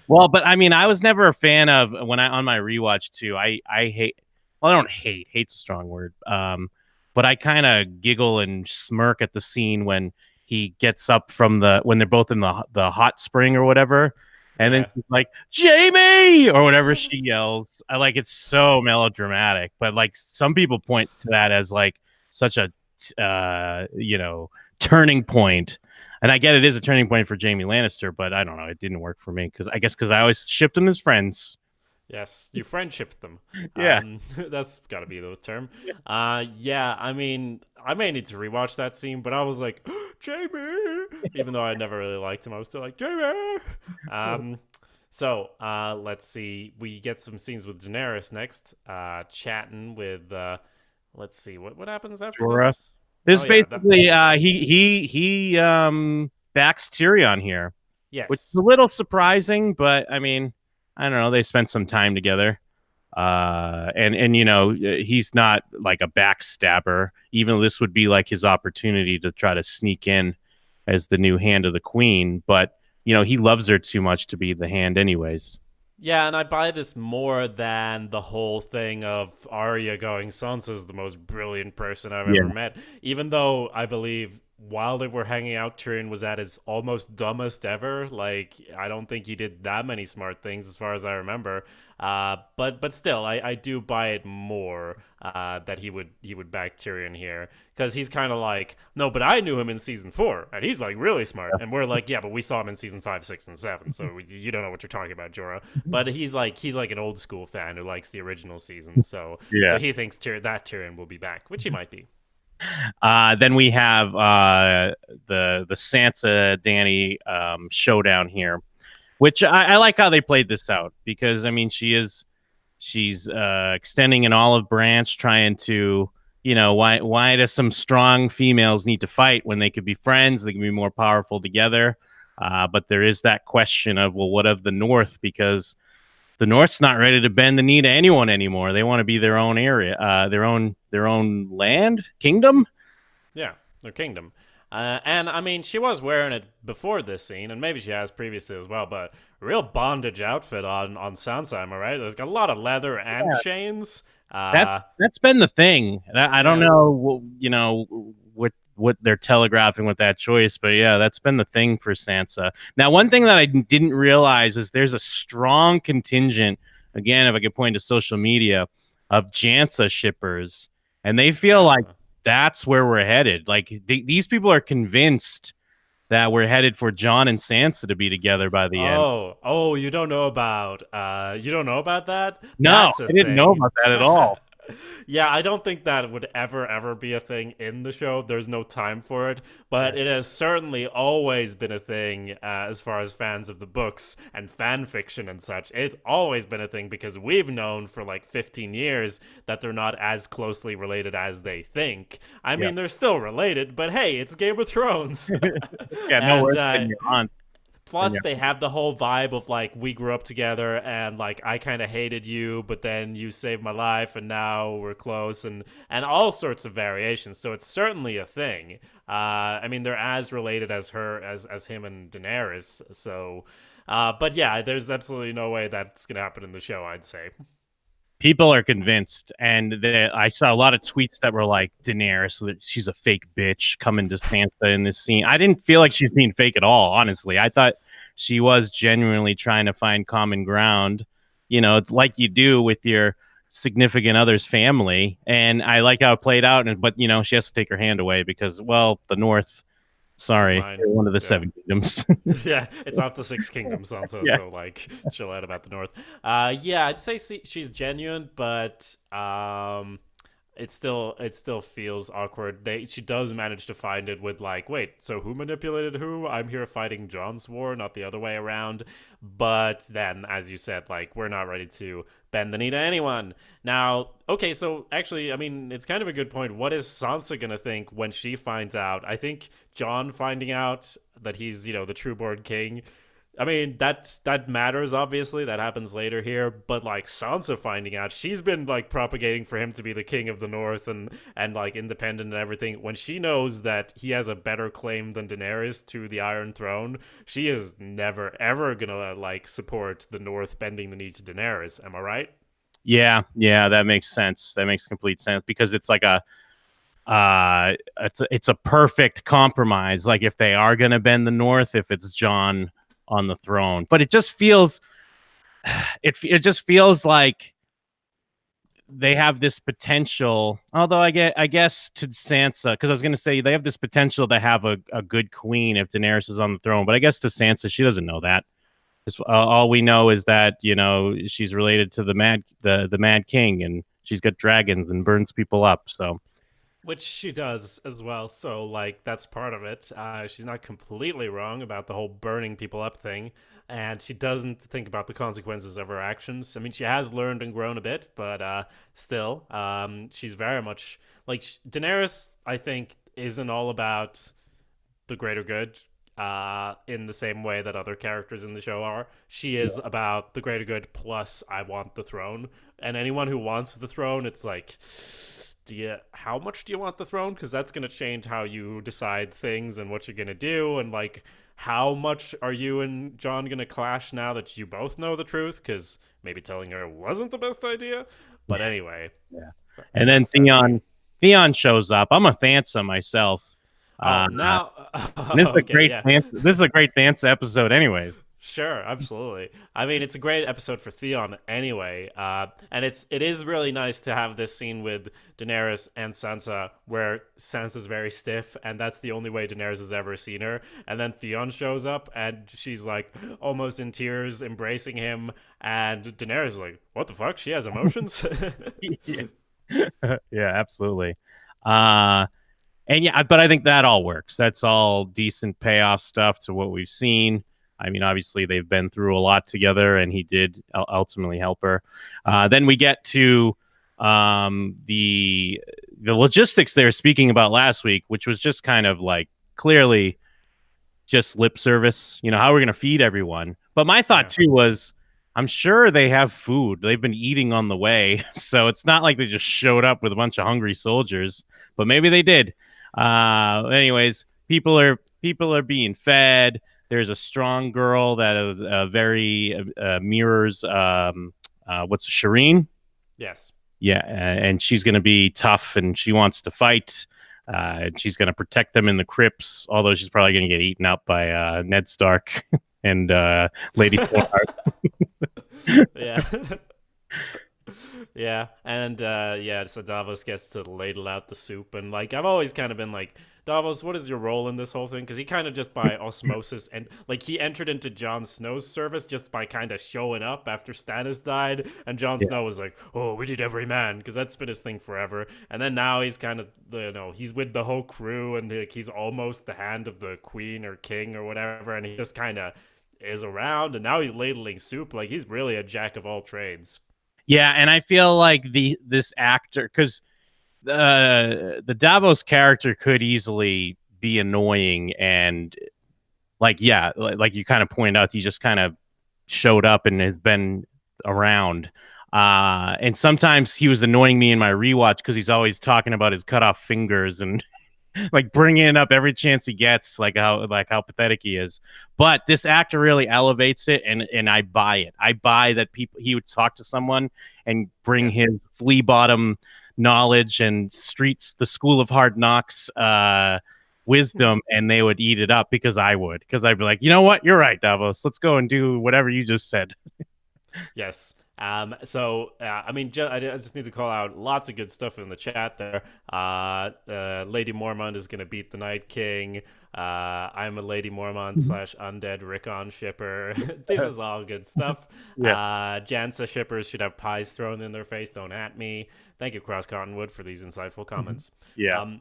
Well, but I mean, I was never a fan of when I on my rewatch too. I hate. Well, I don't hate. Hate's a strong word. But I kind of giggle and smirk at the scene when he gets up from when they're both in the hot spring or whatever, and then Yeah. she's like Jamie or whatever she yells. I like it's so melodramatic, but like some people point to that as like such a turning point. And I get it is a turning point for Jamie Lannister, but I don't know. It didn't work for me because I always shipped them as friends. Yes, you friendship them. Yeah. That's got to be the term. Yeah. I mean, I may need to rewatch that scene, but I was like, Jamie, even though I never really liked him, I was still like, Jamie. Um, let's see. We get some scenes with Daenerys next. Chatting with. Let's see. What happens after Jorah. this? This Oh is yeah, basically that's it. he backs Tyrion here, which is a Yes. little surprising, but I mean, I don't know. They spent some time together. And he's not like a backstabber. Even though this would be like his opportunity to try to sneak in as the new hand of the queen, but he loves her too much to be the hand anyways. Yeah, and I buy this more than the whole thing of Arya going, Sansa's the most brilliant person I've Yeah. ever met. Even though I believe while they were hanging out, Tyrion was at his almost dumbest ever. Like, I don't think he did that many smart things as far as I remember. But still, I do buy it more that he would back Tyrion here because he's kind of like, no, but I knew him in season 4 and he's like really smart, and we're like, yeah, but we saw him in season 5, 6, and 7, so you don't know what you're talking about, Jorah. But he's like an old school fan who likes the original season, so Yeah. he thinks that Tyrion will be back, which he might be. Then we have the Sansa Danny showdown here, which I like how they played this out because I mean she's extending an olive branch, trying to why do some strong females need to fight when they could be friends? They can be more powerful together. But there is that question of, well, what of the North? Because the North's not ready to bend the knee to anyone anymore. They want to be their own area, their own land, kingdom. Yeah, their kingdom. And I mean, she was wearing it before this scene, and maybe she has previously as well. But real bondage outfit on Sansa, am I right? There's got a lot of leather and chains. That Uh, that's been the thing. I don't yeah, know, what they're telegraphing with that choice, but yeah, that's been the thing for Sansa. Now, one thing that I didn't realize is there's a strong contingent. Again, if I could point to social media, of Jansa shippers, and they feel like Sansa. that's where we're headed. Like these people are convinced that we're headed for John and Sansa to be together by the end. Oh, you don't know about that? No, That's a I didn't know thing. about that at all. Yeah, I don't think that would ever be a thing in the show. There's no time for it, but it has certainly always been a thing as far as fans of the books and fan fiction and such. It's always been a thing because we've known for like 15 years that they're not as closely related as they think. I Yeah. mean, they're still related, but hey, it's Game of Thrones. Yeah, no and worse than your aunt. Plus, they have the whole vibe of like we grew up together, and like I kind of hated you, but then you saved my life, and now we're close, and all sorts of variations. So it's certainly a thing. I mean, they're as related as her as him and Daenerys. So, but yeah, there's absolutely no way that's gonna happen in the show. I'd say. People are convinced, and I saw a lot of tweets that were like, Daenerys, she's a fake bitch coming to Sansa in this scene. I didn't feel like she's being fake at all, honestly. I thought she was genuinely trying to find common ground. You know, it's like you do with your significant other's family, and I like how it played out. But you know, she has to take her hand away because, well, the North. It's Sorry, mine. they're one of the Yeah. seven kingdoms. Yeah, it's not the Six Kingdoms, Sansa, Yeah. so like chill out about the North. Yeah, I'd say she's genuine, but it still feels awkward. She does manage to find it with like, wait, so who manipulated who? I'm here fighting John's war, not the other way around. But then, as you said, like we're not ready to bend the knee to anyone. Now, okay, so actually, I mean, it's kind of a good point. What is Sansa gonna think when she finds out? I think John finding out that he's, the trueborn king, I mean, that matters, obviously. That happens later here. But like Sansa finding out, she's been like propagating for him to be the king of the North and like independent and everything. When she knows that he has a better claim than Daenerys to the Iron Throne, she is never ever gonna like support the North bending the knee to Daenerys. Am I right? Yeah, that makes sense. That makes complete sense because it's like it's a perfect compromise. Like if they are going to bend the North, if it's John on the throne, but it just feels it just feels like they have this potential. Although I guess to Sansa, because I was going to say they have this potential to have a good queen if Daenerys is on the throne, but I guess to Sansa, she doesn't know that. All we know is that she's related to the Mad King, and she's got dragons and burns people up. So Which she does as well. So, like, that's part of it. She's not completely wrong about the whole burning people up thing. And she doesn't think about the consequences of her actions. I mean, she has learned and grown a bit, but still, she's very much like Daenerys, I think, isn't all about the greater good in the same way that other characters in the show are. She is about the greater good plus I want the throne. And anyone who wants the throne, it's like, how much do you want the throne? Because that's going to change how you decide things and what you're going to do. And like, how much are you and John going to clash now that you both know the truth? Because maybe telling her wasn't the best idea. But anyway, yeah. And then that's Theon shows up. I'm a Thansa myself. oh, Uh, now this is a okay, great yeah. This is a great Thansa episode, anyways. Sure, absolutely. I mean, it's a great episode for Theon anyway, and it is really nice to have this scene with Daenerys and Sansa, where Sansa's very stiff, and that's the only way Daenerys has ever seen her. And then Theon shows up, and she's like almost in tears, embracing him, and Daenerys is like, "What the fuck? She has emotions." yeah. Yeah, absolutely. And yeah, but I think that all works. That's all decent payoff stuff to what we've seen. I mean, obviously they've been through a lot together, and he did ultimately help her. Then we get to the logistics they were speaking about last week, which was just kind of like clearly just lip service. You know, how we're going to feed everyone. But my thought Yeah. too was, I'm sure they have food. They've been eating on the way, so it's not like they just showed up with a bunch of hungry soldiers. But maybe they did. Anyways, people are being fed. There's a strong girl that is very mirrors what's Shireen? Yes. Yeah, and she's going to be tough, and she wants to fight. And she's going to protect them in the crypts, although she's probably going to get eaten up by Ned Stark and Lady Stoneheart. Yeah. Yeah, and yeah, so Davos gets to ladle out the soup, and like I've always kind of been like, Davos, what is your role in this whole thing? Because he kind of just by osmosis and like he entered into Jon Snow's service just by kind of showing up after Stannis died, and Jon Yeah. Snow was like, oh, we need every man, because that's been his thing forever, and then now he's kind of he's with the whole crew, and like he's almost the hand of the queen or king or whatever, and he just kind of is around, and now he's ladling soup, like he's really a jack of all trades. Yeah, and I feel like this actor, because the Davos character could easily be annoying and like yeah, like you kind of pointed out, he just kind of showed up and has been around. And sometimes he was annoying me in my rewatch because he's always talking about his cut off fingers and like bringing it up every chance he gets, like how pathetic he is. But this actor really elevates it, and I buy it. I buy that people he would talk to someone and bring Yeah. his flea bottom knowledge and the school of hard knocks wisdom, and they would eat it up because I would, because I'd be like, you know what, you're right, Davos. Let's go and do whatever you just said. Yes. I mean, I just need to call out lots of good stuff in the chat there. Lady Mormont is going to beat the Night King. I'm a Lady Mormont slash undead Rickon shipper. This is all good stuff. Yeah. Jansa shippers should have pies thrown in their face. Don't at me. Thank you, Cross Cottonwood, for these insightful comments. Yeah.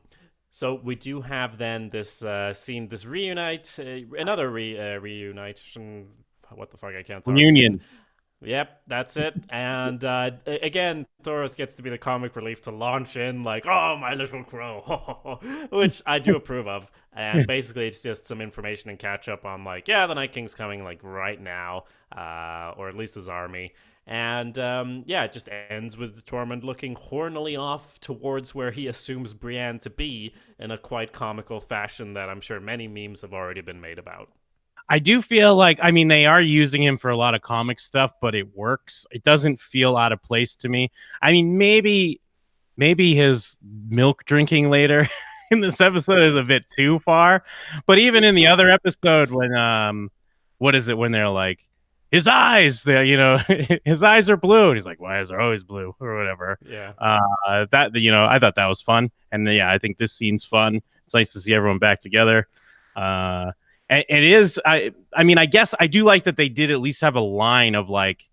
So we do have then this scene, this reunite, another reunition. What the fuck? I can't talk soon. Union. Yep, that's it. And again, Thoros gets to be the comic relief to launch in, like, oh, my little crow, which I do approve of. And basically, it's just some information and catch up on, like, yeah, the Night King's coming, like, right now, or at least his army. And yeah, it just ends with Tormund looking hornily off towards where he assumes Brienne to be in a quite comical fashion that I'm sure many memes have already been made about. I do feel like, I mean, they are using him for a lot of comic stuff, but it works. It doesn't feel out of place to me. I mean, maybe his milk drinking later in this episode is a bit too far. But even in the other episode, when what is it when they're like, his eyes, his eyes are blue, and he's like, why is there always blue or whatever. Yeah. That I thought that was fun, and yeah, I think this scene's fun. It's nice to see everyone back together. It is. I mean, I guess I do like that they did at least have a line of like,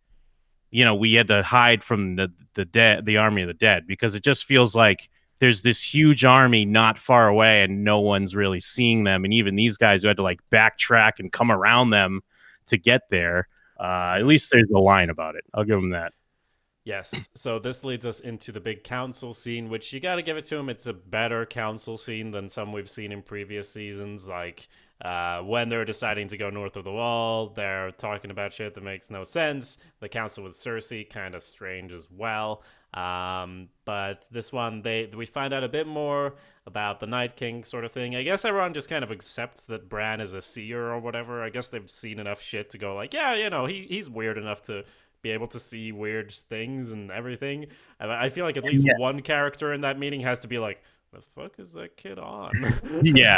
we had to hide from the dead, the army of the dead, because it just feels like there's this huge army not far away and no one's really seeing them, and even these guys who had to like backtrack and come around them to get there. At least there's a line about it. I'll give them that. Yes. So this leads us into the big council scene, which you got to give it to him. It's a better council scene than some we've seen in previous seasons. Like when they're deciding to go north of the wall, they're talking about shit that makes no sense. The council with Cersei, kind of strange as well. But this one, we find out a bit more about the Night King sort of thing. I guess everyone just kind of accepts that Bran is a seer or whatever. I guess they've seen enough shit to go like, yeah, he's weird enough to be able to see weird things and everything. I feel like at least one character in that meeting has to be like, the fuck is that kid on? Yeah.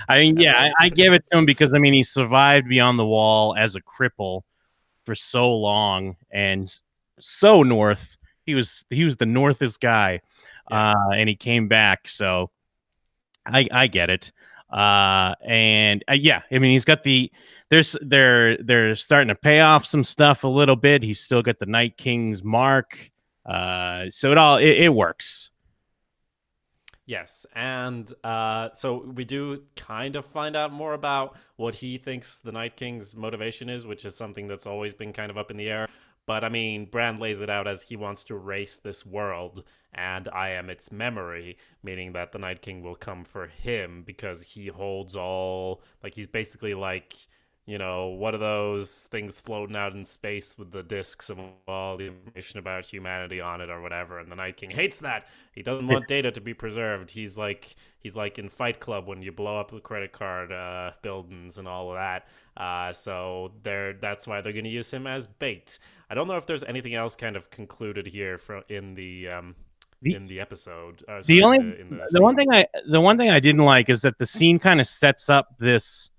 I mean, yeah, I gave it to him because, I mean, he survived beyond the wall as a cripple for so long and so north. He was the northest guy, and he came back. So I get it. And yeah, I mean, he's got they're starting to pay off some stuff a little bit. He's still got the Night King's mark. So it works. Yes, and so we do kind of find out more about what he thinks the Night King's motivation is, which is something that's always been kind of up in the air. But I mean, Bran lays it out as he wants to erase this world, and I am its memory, meaning that the Night King will come for him because he holds all. Like, he's basically like, what are those things floating out in space with the discs of all the information about humanity on it or whatever? And the Night King hates that. He doesn't want data to be preserved. He's like in Fight Club when you blow up the credit card buildings and all of that. So that's why they're going to use him as bait. I don't know if there's anything else kind of concluded here in the episode. The one thing I didn't like is that the scene kind of sets up this.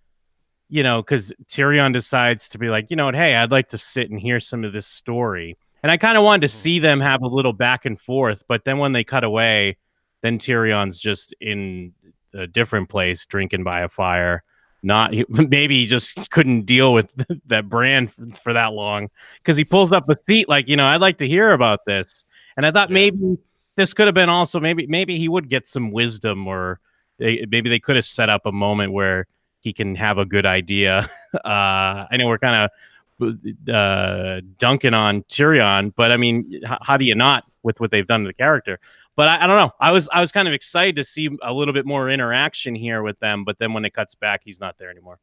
Because Tyrion decides to be like, hey, I'd like to sit and hear some of this story. And I kind of wanted to see them have a little back and forth. But then when they cut away, then Tyrion's just in a different place, drinking by a fire. Maybe he just couldn't deal with that Bran for that long, because he pulls up a seat like, I'd like to hear about this. And I thought maybe this could have been also, maybe he would get some wisdom, or maybe they could have set up a moment where he can have a good idea. I know we're kind of dunking on Tyrion, but I mean, how do you not with what they've done to the character? But I don't know. I was kind of excited to see a little bit more interaction here with them, but then when it cuts back, he's not there anymore.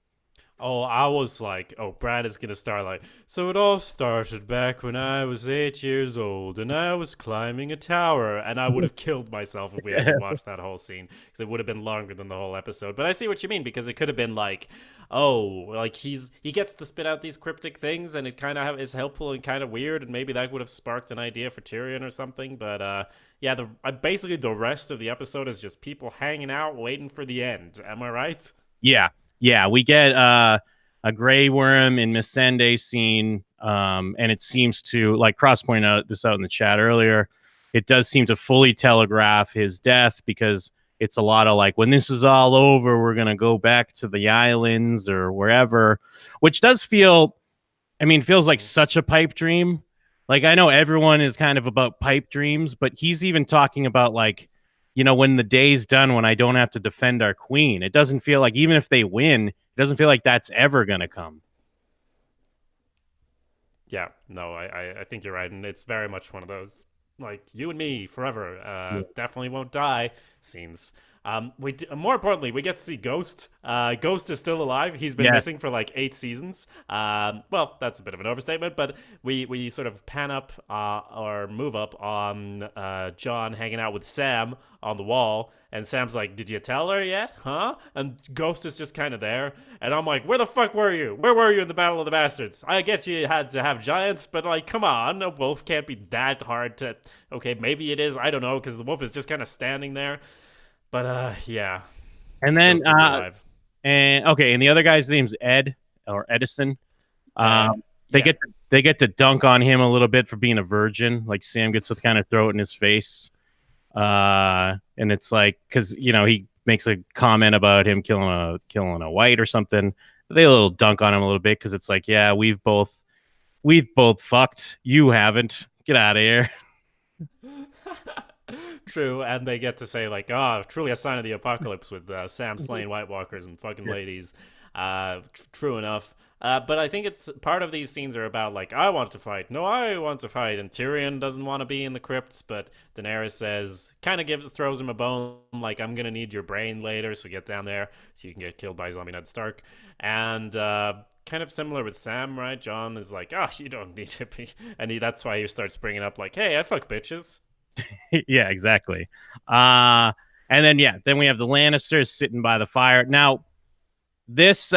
Oh, I was like, oh, Brad is gonna start like, so it all started back when I was 8 years old and I was climbing a tower, and I would have killed myself if we had to watch that whole scene because it would have been longer than the whole episode. But I see what you mean because it could have been like, oh, like he gets to spit out these cryptic things and it kind of is helpful and kind of weird, and maybe that would have sparked an idea for Tyrion or something. But yeah, basically the rest of the episode is just people hanging out waiting for the end. Am I right? Yeah, yeah, we get a Grey Worm in Missandei's scene, and it seems to, like Cross pointed out this out in the chat earlier, it does seem to fully telegraph his death because it's a lot of like, when this is all over, we're gonna go back to the islands or wherever, which does feel, I mean, feels like such a pipe dream. Like I know everyone is kind of about pipe dreams, but he's even talking about like, when the day's done, when I don't have to defend our queen. It doesn't feel like, even if they win, it doesn't feel like that's ever gonna come. Yeah, no, I think you're right, and it's very much one of those like you and me forever. Yeah. Definitely won't die scenes. More importantly, we get to see Ghost. Ghost is still alive. He's been Yeah. missing for like 8 seasons. Well, that's a bit of an overstatement, but we sort of pan up or move up on John hanging out with Sam on the wall, and Sam's like, "Did you tell her yet? Huh?" And Ghost is just kind of there, and I'm like, "Where the fuck were you? Where were you in the Battle of the Bastards? I get you had to have giants, but like, come on, a wolf can't be that hard to. Okay, maybe it is. I don't know, because the wolf is just kind of standing there." But yeah, And then Ghost is alive. and okay, and the other guy's name's Ed or Edison. Ed, They yeah, get to dunk on him a little bit for being a virgin. Like Sam gets to kind of throw it in his face. And it's like, because he makes a comment about him killing a white or something. They a little dunk on him a little bit because it's like, yeah, we've both fucked. You haven't. Get out of here. true. And they get to say like, "Oh, truly a sign of the apocalypse with Sam slaying White Walkers and fucking Yeah. ladies." True enough. But I think it's part of these scenes are about like, I want to fight. No, I want to fight. And Tyrion doesn't want to be in the crypts, but Daenerys says, kind of throws him a bone, like, I'm gonna need your brain later, so get down there so you can get killed by zombie Ned Stark. And kind of similar with Sam, right? John is like, oh, you don't need to be, and that's why he starts bringing up like, hey, I fuck bitches. Yeah, exactly. Uh, and then then we have the Lannisters sitting by the fire. Now, this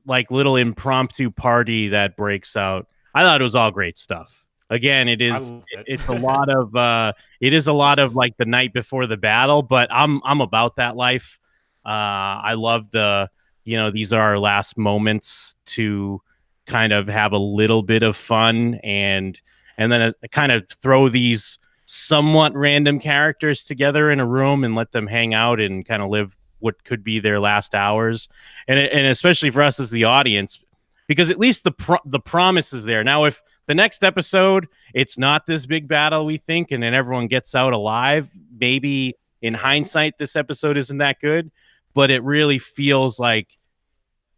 like little impromptu party that breaks out, I thought it was all great stuff. Again, I love it. it's a lot of it is a lot of like the night before the battle, but I'm about that life. I love these are our last moments to kind of have a little bit of fun, and then kind of throw these somewhat random characters together in a room and let them hang out and kind of live what could be their last hours, and especially for us as the audience, because at least the promise is there. Now, if the next episode it's not this big battle we think, and then everyone gets out alive, maybe in Yeah. hindsight this episode isn't that good, but it really feels like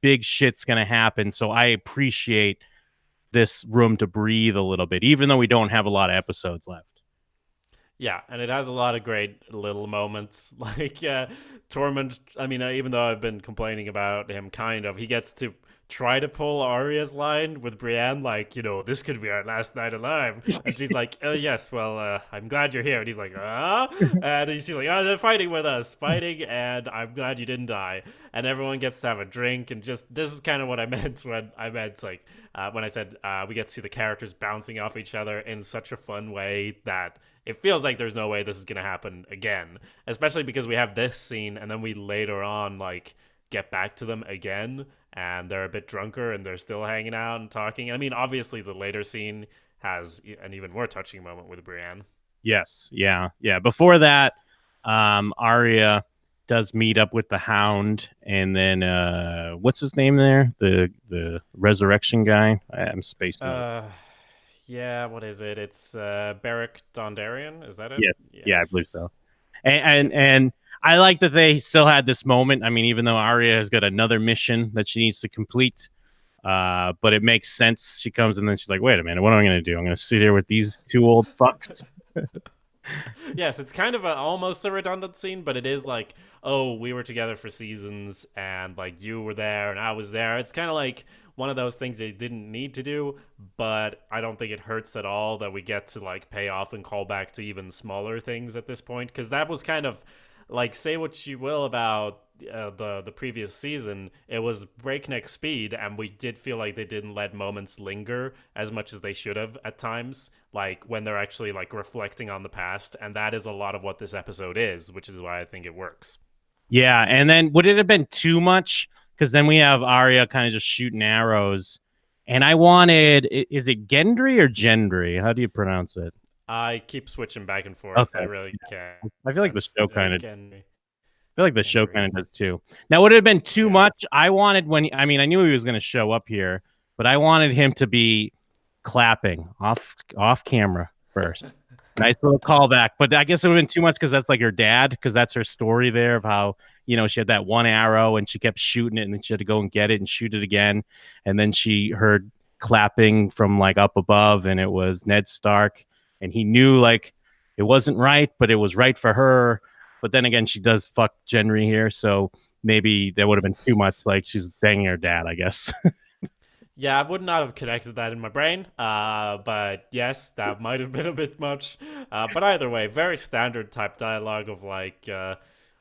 big shit's gonna happen. So I appreciate this room to breathe a little bit, even though we don't have a lot of episodes left. Yeah, and it has a lot of great little moments. Like Tormund, I mean, even though I've been complaining about him, kind of, he gets to try to pull Arya's line with Brienne, like, this could be our last night alive. And she's like, yes, well, I'm glad you're here. And he's like, ah. And she's like, oh, they're fighting with us, fighting, and I'm glad you didn't die. And everyone gets to have a drink, and just, this is kind of what I meant when I meant, like, when I said we get to see the characters bouncing off each other in such a fun way that it feels like there's no way this is going to happen again, especially because we have this scene and then we later on like get back to them again and they're a bit drunker and they're still hanging out and talking. I mean, obviously the later scene has an even more touching moment with Brienne. Yes, yeah. Before that, Arya does meet up with the Hound, and then what's his name there? The resurrection guy. I'm spacing it. Uh, yeah, what is it? It's Beric Dondarrion. Is that it? Yes, yeah, I believe Yes. so. And Yes. and I like that they still had this moment. I mean, even though Arya has got another mission that she needs to complete, but it makes sense. She comes and then she's like, "Wait a minute, what am I going to do? I'm going to sit here with these two old fucks." Yes, it's kind of almost a redundant scene, but it is like, oh, we were together for seasons, and like you were there and I was there. It's kind of like one of those things they didn't need to do, but I don't think it hurts at all that we get to like pay off and call back to even smaller things at this point, because that was kind of like, say what you will about the previous season, it was breakneck speed, and we did feel like they didn't let moments linger as much as they should have at times, like when they're actually like reflecting on the past, and that is a lot of what this episode is, which is why I think it works. Yeah, and then would it have been too much? Because then we have Arya kind of just shooting arrows, and I wanted is it Gendry or Gendry? How do you pronounce it? I keep switching back and forth. I Okay, really can't. I feel like the show kind of Again, feel like the show Gendry. kind of does too. Now, would it have been too Yeah. much? I wanted I mean, I knew he was going to show up here, but I wanted him to be clapping off camera first. Nice little callback, but I guess it would have been too much because that's like her dad, because that's her story there of how she had that one arrow and she kept shooting it, and then she had to go and get it and shoot it again, and then she heard clapping from like up above, and it was Ned Stark, and he knew like it wasn't right, but it was right for her. But then again, she does fuck Gendry here, so maybe that would have been too much. Like she's banging her dad, I guess. Yeah, I would not have connected that in my brain. But yes, that might have been a bit much. But either way, very standard type dialogue of like,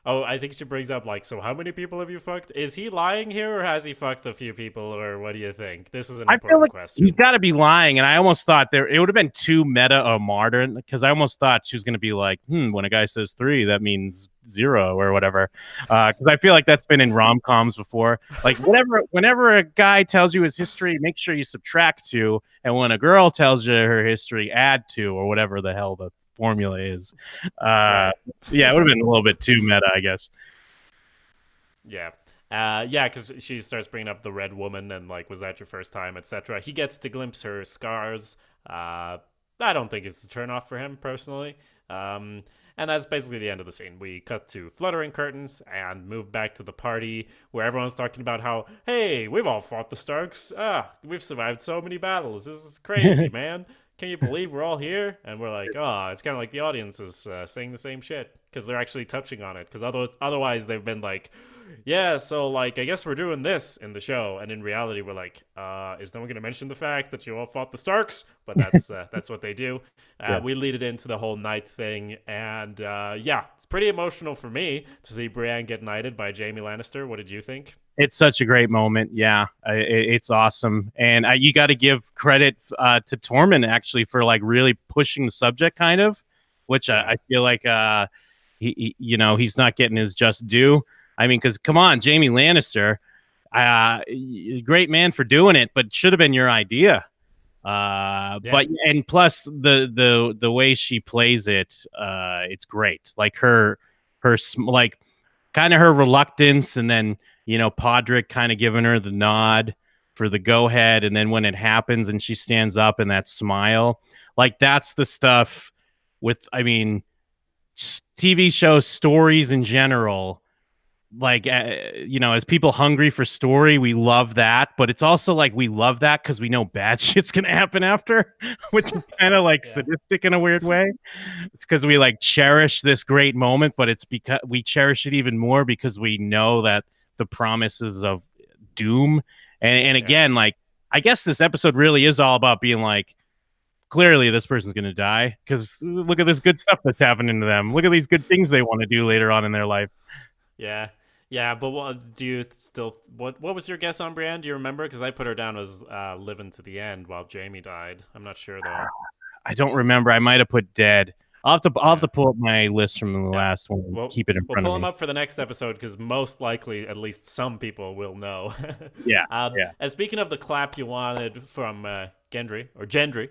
oh, I think she brings up like, so how many people have you fucked? Is he lying here, or has he fucked a few people, or what do you think? This is an I feel important like he's question. got to be lying, and I almost thought there it would have been too meta or modern, because I almost thought she was going to be like, when a guy says three, that means zero or whatever. Because I feel like that's been in rom coms before. Like whenever a guy tells you his history, make sure you subtract two, and when a girl tells you her history, add two, or whatever the hell the formula is. Uh, Right. yeah, it would have been a little bit too meta, I guess. Yeah. Yeah, because she starts bringing up the red woman and like, was that your first time, etc. He gets to glimpse her scars. I don't think it's a turnoff for him personally. And that's basically the end of the scene. We cut to fluttering curtains and move back to the party where everyone's talking about how, hey, we've all fought the Starks. We've survived so many battles. This is crazy, man. Can you believe we're all here? And we're like, oh, it's kind of like the audience is saying the same shit because they're actually touching on it. Because otherwise, they've been like, yeah, so like, I guess we're doing this in the show, and in reality, we're like, is no one going to mention the fact that you all fought the Starks? But that's what they do. Yeah. We lead it into the whole knight thing, and yeah, it's pretty emotional for me to see Brienne get knighted by Jaime Lannister. What did you think? It's such a great moment. Yeah, it's awesome, and you got to give credit to Tormund actually for like really pushing the subject, kind of, which Yeah, I feel like he's not getting his just due. I mean, because come on, Jamie Lannister, great man for doing it, but should have been your idea. yeah, But and plus the way she plays it, it's great. Like her like kind of her reluctance, and then Podrick kind of giving her the nod for the go ahead, and then when it happens and she stands up and that smile, like that's the stuff with, I mean, TV shows, stories in general, like as people hungry for story, we love that, but it's also like we love that because we know bad shit's gonna happen after, which is kind of like yeah, sadistic in a weird way. It's because we like cherish this great moment, but it's because we cherish it even more because we know that the promises of doom, and yeah, again, like I guess this episode really is all about being like, clearly this person's gonna die because look at this good stuff that's happening to them, look at these good things they want to do later on in their life. yeah. Yeah, but do you still what was your guess on Brienne? Do you remember? Because I put her down as living to the end while Jamie died. I'm not sure though. I don't remember. I might have put dead. I'll have to Yeah. pull up my list from the Yeah. last one and We'll keep it in we'll front of pull him me. up for the next episode because most likely, at least some people will know. Yeah, yeah, And speaking of the clap you wanted from Gendry or Gendry,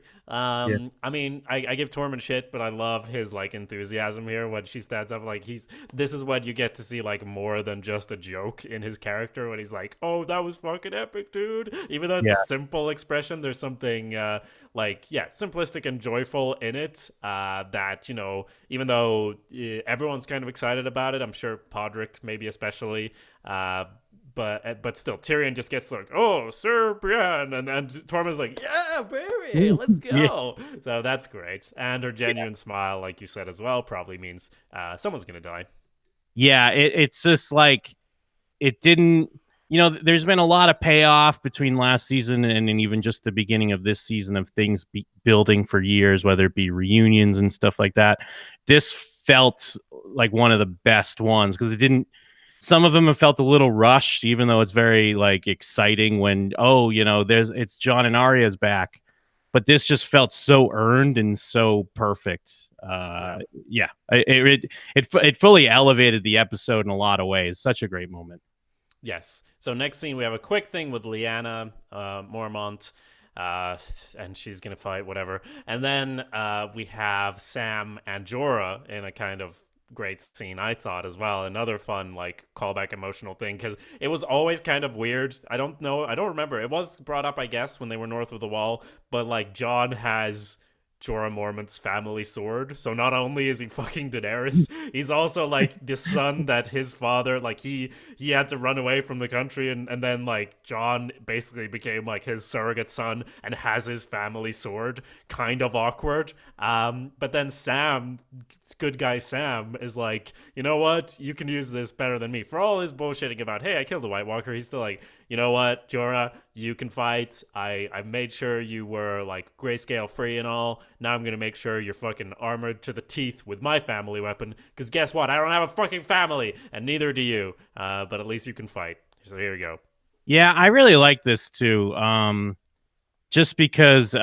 yeah, I mean, I give Tormund shit, but I love his like enthusiasm here when she stands up. Like this is what you get to see like more than just a joke in his character when he's like, "Oh, that was fucking epic, dude." Even though it's a yeah, simple expression, there's something like simplistic and joyful in it. That even though everyone's kind of excited about it, I'm sure Podrick maybe especially. but still, Tyrion just gets like, "Oh, Sir Brienne," and Tormund's like, "Yeah, baby, let's Yeah, go." So that's great, and her genuine smile, like you said as well, probably means someone's gonna die. yeah. It's just like it didn't. There's been a lot of payoff between last season and even just the beginning of this season of things building for years, whether it be reunions and stuff like that. This felt like one of the best ones because it didn't. Some of them have felt a little rushed, even though it's very like exciting when it's John and Arya's back, but this just felt so earned and so perfect. Yeah. Yeah, it fully elevated the episode in a lot of ways. Such a great moment. Yes. So next scene, we have a quick thing with Lyanna Mormont, and she's gonna fight whatever. And then we have Sam and Jorah in a kind of great scene, I thought as well. Another fun like callback emotional thing because it was always kind of weird. I don't know. I don't remember. It was brought up, I guess, when they were north of the Wall. But like Jon has Jorah Mormont's family sword. So not only is he fucking Daenerys, he's also like the son that his father, like he had to run away from the country, and then like Jon basically became like his surrogate son and has his family sword. Kind of awkward. But then Sam, good guy Sam, is like, you know what? You can use this better than me. For all his bullshitting about, hey, I killed a White Walker, he's still like, you know what, Jorah, you can fight. I made sure you were like grayscale free and all. Now I'm gonna make sure you're fucking armored to the teeth with my family weapon. Because guess what? I don't have a fucking family, and neither do you. But at least you can fight. So here we go. Yeah, I really like this too. Just because, in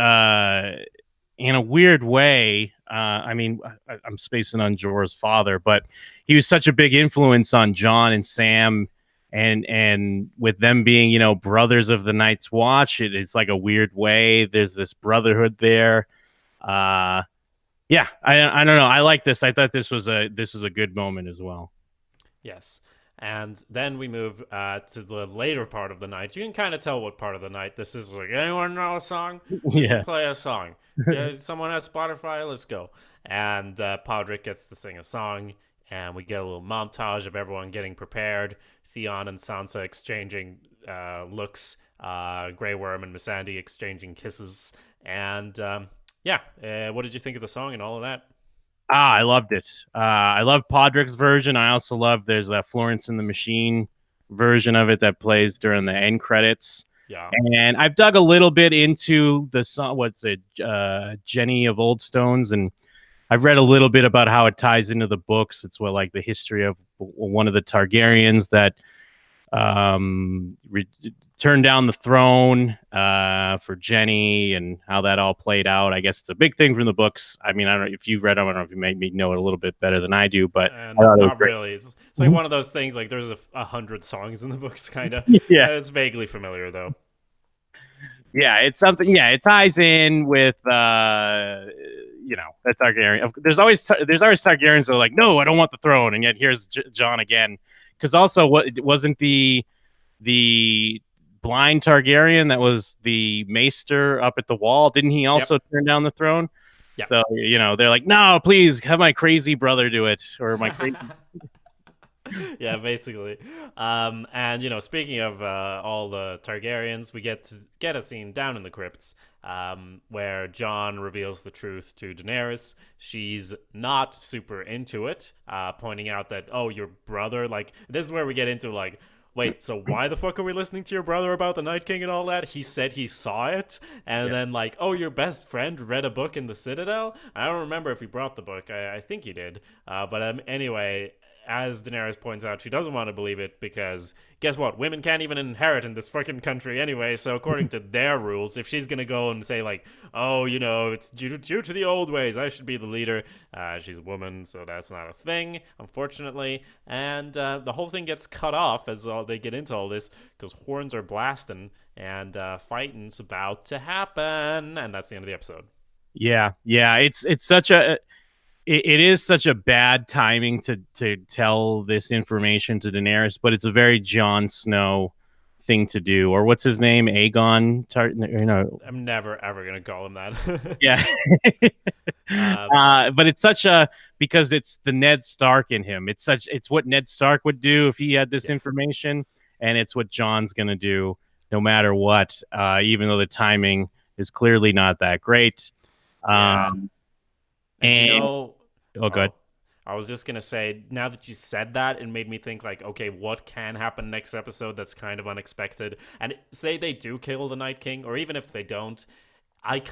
a weird way, I mean, I'm spacing on Jorah's father, but he was such a big influence on Jon and Sam, and with them being, brothers of the Night's Watch, it's like a weird way. There's this brotherhood there. Uh, yeah, I don't know. I like this. I thought this was a good moment as well. Yes. And then we move to the later part of the night. You can kind of tell what part of the night this is. Like, anyone know a song? Let me Yeah. play a song. Yeah, someone has Spotify? Let's go. And Podrick gets to sing a song, and we get a little montage of everyone getting prepared. Theon and Sansa exchanging looks, Grey Worm and Missandei exchanging kisses. And what did you think of the song and all of that? I loved it. I love Podrick's version. I also love there's a Florence and the Machine version of it that plays during the end credits. Yeah. And I've dug a little bit into the song. What's it? Jenny of Old Stones, and I've read a little bit about how it ties into the books. It's what like the history of one of the Targaryens that turned down the throne for Jenny and how that all played out. I guess it's a big thing from the books. I mean, I don't know if you've read them. I don't know if you made me know it a little bit better than I do, but I thought it was Not great. really. It's like one of those things. Like there's a hundred songs in the books, kind of. Yeah, It's vaguely familiar though. yeah, it's something. Yeah, it ties in with the Targaryen. There's always Targaryens that are like, no, I don't want the throne, and yet here's Jon again. Because also, what wasn't the blind Targaryen that was the maester up at the wall? Didn't he also turn down the throne? Yeah. So they're like, no, please have my crazy brother do it, or my crazy. Yeah, basically. And speaking of all the Targaryens, we get a scene down in the crypts where Jon reveals the truth to Daenerys. She's not super into it, pointing out that, oh, your brother, like, this is where we get into like, wait, so why the fuck are we listening to your brother about the Night King and all that? He said he saw it, and then like, oh, your best friend read a book in the Citadel. I don't remember if he brought the book. I think he did. But anyway, as Daenerys points out, she doesn't want to believe it because guess what? Women can't even inherit in this fucking country anyway. So according to their rules, if she's gonna go and say like, oh, it's due to the old ways, I should be the leader. She's a woman, so that's not a thing, unfortunately. And the whole thing gets cut off as they get into all this because horns are blasting and fighting's about to happen, and that's the end of the episode. Yeah, it's such a. It is such a bad timing to tell this information to Daenerys, but it's a very Jon Snow thing to do. Or what's his name? Aegon? I'm never ever gonna call him that. Yeah. But it's because it's the Ned Stark in him. It's what Ned Stark would do if he had this information. and it's what John's going to do no matter what, even though the timing is clearly not that great. Yeah. Um, And you and know, oh, good. oh, I was just gonna say, now that you said that, it made me think like, okay, what can happen next episode that's kind of unexpected? And say they do kill the Night King, or even if they don't, I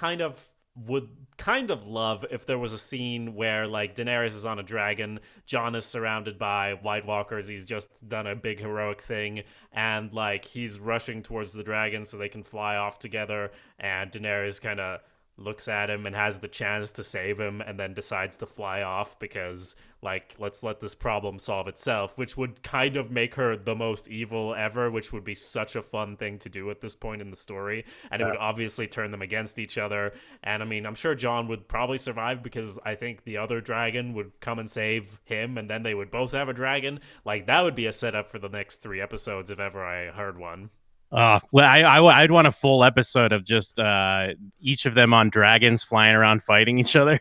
would kind of love if there was a scene where like Daenerys is on a dragon, Jon is surrounded by White Walkers, he's just done a big heroic thing, and like he's rushing towards the dragon so they can fly off together, and Daenerys kind of looks at him and has the chance to save him and then decides to fly off because like let's let this problem solve itself, which would kind of make her the most evil ever, which would be such a fun thing to do at this point in the story, and it would obviously turn them against each other. And I mean, I'm sure Jon would probably survive because I think the other dragon would come and save him, and then they would both have a dragon. Like that would be a setup for the next 3 episodes if ever I heard one. Well, I'd want a full episode of just each of them on dragons flying around fighting each other.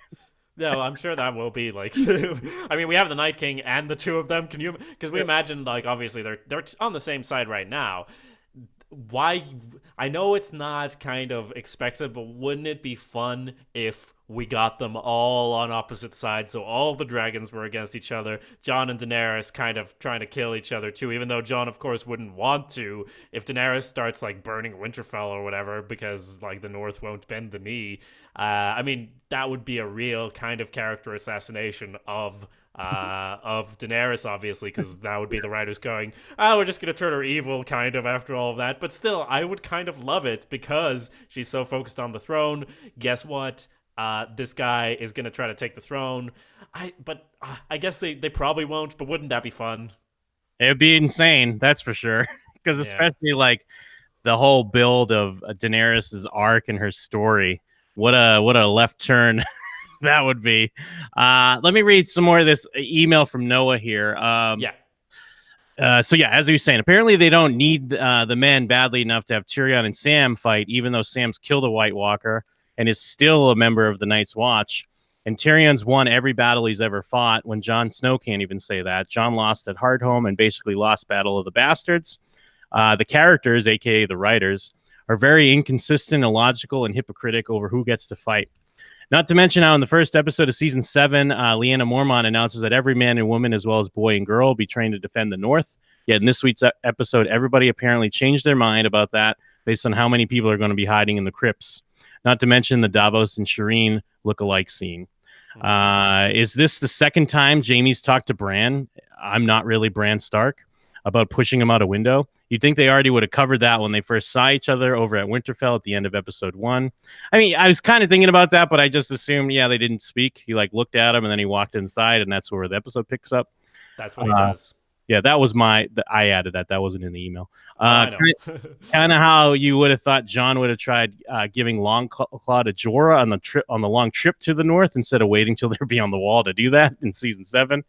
No, I'm sure that will be like. I mean, we have the Night King and the two of them. Can you? Because we imagine like obviously they're on the same side right now. Why? I know it's not kind of expected, but wouldn't it be fun if we got them all on opposite sides? So all the dragons were against each other. Jon and Daenerys kind of trying to kill each other too, even though Jon, of course, wouldn't want to. If Daenerys starts like burning Winterfell or whatever because like the North won't bend the knee, I mean that would be a real kind of character assassination of Daenerys, obviously, because that would be the writers going, "Oh, we're just gonna turn her evil," kind of after all of that. But still, I would kind of love it because she's so focused on the throne. Guess what? This guy is gonna try to take the throne. I guess they probably won't. But wouldn't that be fun? It would be insane, that's for sure. Because Yeah. especially like the whole build of Daenerys's arc and her story. What a left turn that would be. Let me read some more of this email from Noah here. Yeah. So yeah, as you were saying, apparently they don't need the men badly enough to have Tyrion and Sam fight, even though Sam's killed a White Walker and is still a member of the Night's Watch. And Tyrion's won every battle he's ever fought. When Jon Snow can't even say that. Jon lost at Hardhome and basically lost Battle of the Bastards. The characters, aka the writers, are very inconsistent, illogical, and hypocritical over who gets to fight. Not to mention how in the first episode of season 7, Lyanna Mormont announces that every man and woman, as well as boy and girl, will be trained to defend the North. Yet in this week's episode, everybody apparently changed their mind about that based on how many people are going to be hiding in the crypts. Not to mention the Davos and Shireen look-alike scene. Is this the second time Jaime's talked to Bran? I'm not really Bran Stark about pushing him out a window. You'd think they already would have covered that when they first saw each other over at Winterfell at the end of episode 1. I mean, I was kind of thinking about that, but I just assumed, yeah, they didn't speak. He like looked at him and then he walked inside, and that's where the episode picks up. That's what he does. Yeah, that was I added that. That wasn't in the email. I know. Kind of how you would have thought Jon would have tried giving Longclaw to Jorah on the long trip to the north instead of waiting till they're beyond the wall to do that in season 7.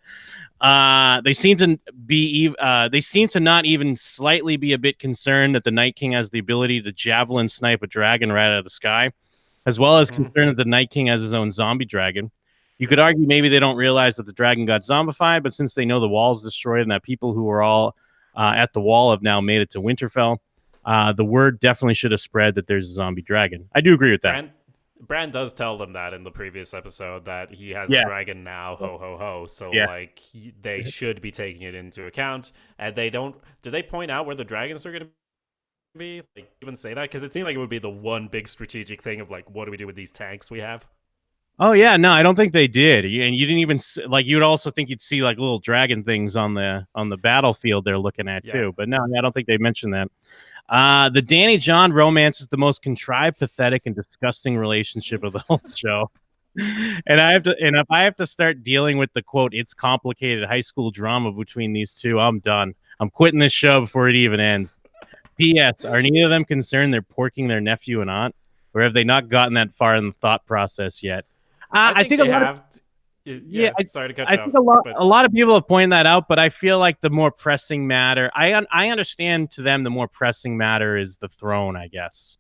They seem to not even slightly be a bit concerned that the Night King has the ability to javelin snipe a dragon right out of the sky, as well as concerned that the Night King has his own zombie dragon. You could argue maybe they don't realize that the dragon got zombified, but since they know the wall is destroyed and that people who were all at the wall have now made it to Winterfell, the word definitely should have spread that there's a zombie dragon. I do agree with that. Bran does tell them that in the previous episode that he has a dragon now, ho ho ho. So like they should be taking it into account. And they don't. Do they point out where the dragons are going to be? Like even say that, because it seemed like it would be the one big strategic thing of like, what do we do with these tanks we have? Oh yeah, no, I don't think they did. And you didn't even like. You would also think you'd see like little dragon things on the battlefield they're looking at too. But no, I don't think they mentioned that. The Danny John romance is the most contrived, pathetic, and disgusting relationship of the whole show. And if I have to start dealing with the quote, "It's complicated" high school drama between these two, I'm done. I'm quitting this show before it even ends. P.S. Are neither of them concerned they're porking their nephew and aunt, or have they not gotten that far in the thought process yet? I think they have. Sorry to cut you off. I think a lot of people have pointed that out, but I feel like the more pressing matter, I understand to them the more pressing matter is the throne, I guess.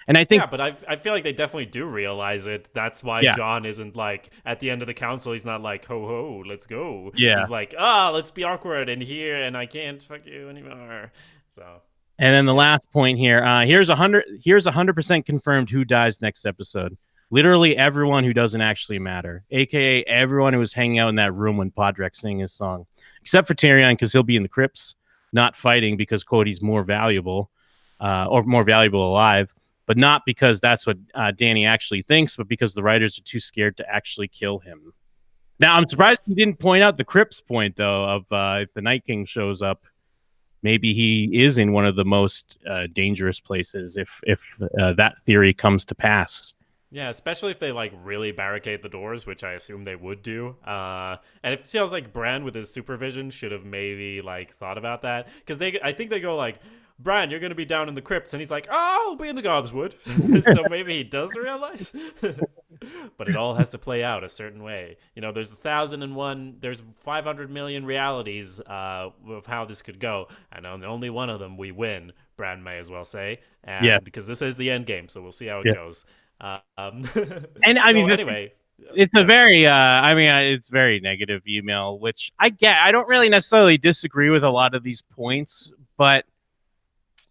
And I think, but I feel like they definitely do realize it. That's why Jon isn't like at the end of the council. He's not like ho ho, let's go. Yeah, he's like let's be awkward in here, and I can't fuck you anymore. So And then the yeah. last point here, here's 100% confirmed who dies next episode. Literally everyone who doesn't actually matter, aka everyone who was hanging out in that room when Podrick sang his song, except for Tyrion because he'll be in the crypts, not fighting because Cody's more valuable, or more valuable alive, but not because that's what Danny actually thinks, but because the writers are too scared to actually kill him. Now I'm Yeah. surprised you didn't point out the crypts point though of if the Night King shows up. Maybe he is in one of the most dangerous places if that theory comes to pass. Yeah, especially if they like really barricade the doors, which I assume they would do. And it feels like Bran with his supervision should have maybe like thought about that because I think they go like, Bran, you're gonna be down in the crypts, and he's like, oh, I'll be in the Godswood. So maybe he does realize. But it all has to play out a certain way. You know, there's 1,001, there's 500 million realities of how this could go, and on only one of them we win. Bran may as well say, Yeah, and because this is the end game, so we'll see how it yeah. goes. And I So mean, anyway, it's a go ahead. very, it's very negative email, which I get. I don't really necessarily disagree with a lot of these points, but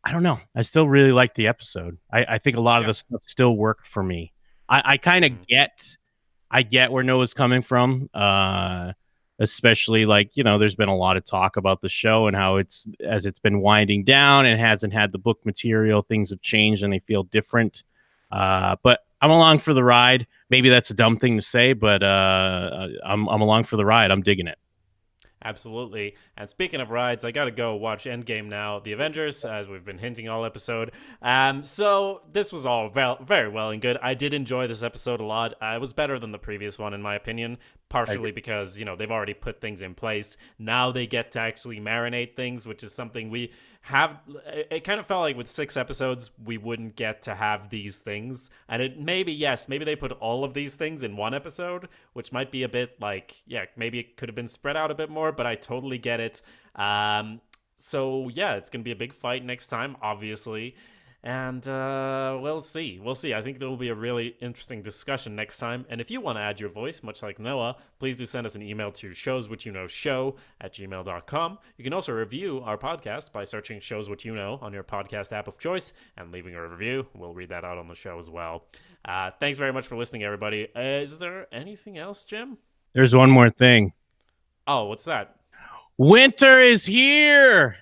I don't know. I still really like the episode. I think a lot of Yeah. the stuff still worked for me. I kind of Mhm. I get where Noah's coming from. Especially like, there's been a lot of talk about the show and how it's been winding down and hasn't had the book material, things have changed and they feel different. But I'm along for the ride. Maybe that's a dumb thing to say, but I'm along for the ride. I'm digging it. Absolutely. And speaking of rides, I gotta go watch Endgame now. The Avengers, as we've been hinting all episode. So this was all very well and good. I did enjoy this episode a lot. It was better than the previous one, in my opinion. I agree. Partially because they've already put things in place. Now they get to actually marinate things, which is something we have. It kind of felt like with 6 episodes we wouldn't get to have these things, and it maybe they put all of these things in one episode, which might be a bit like, yeah, maybe it could have been spread out a bit more, but I totally get it. So yeah, it's gonna be a big fight next time, obviously. And we'll see. We'll see. I think there will be a really interesting discussion next time. And if you want to add your voice, much like Noah, please do send us an email to showswhatyouknowshow@gmail.com. You can also review our podcast by searching Shows What You Know on your podcast app of choice and leaving a review. We'll read that out on the show as well. Thanks very much for listening, everybody. Is there anything else, Jim? There's one more thing. Oh, what's that? Winter is here.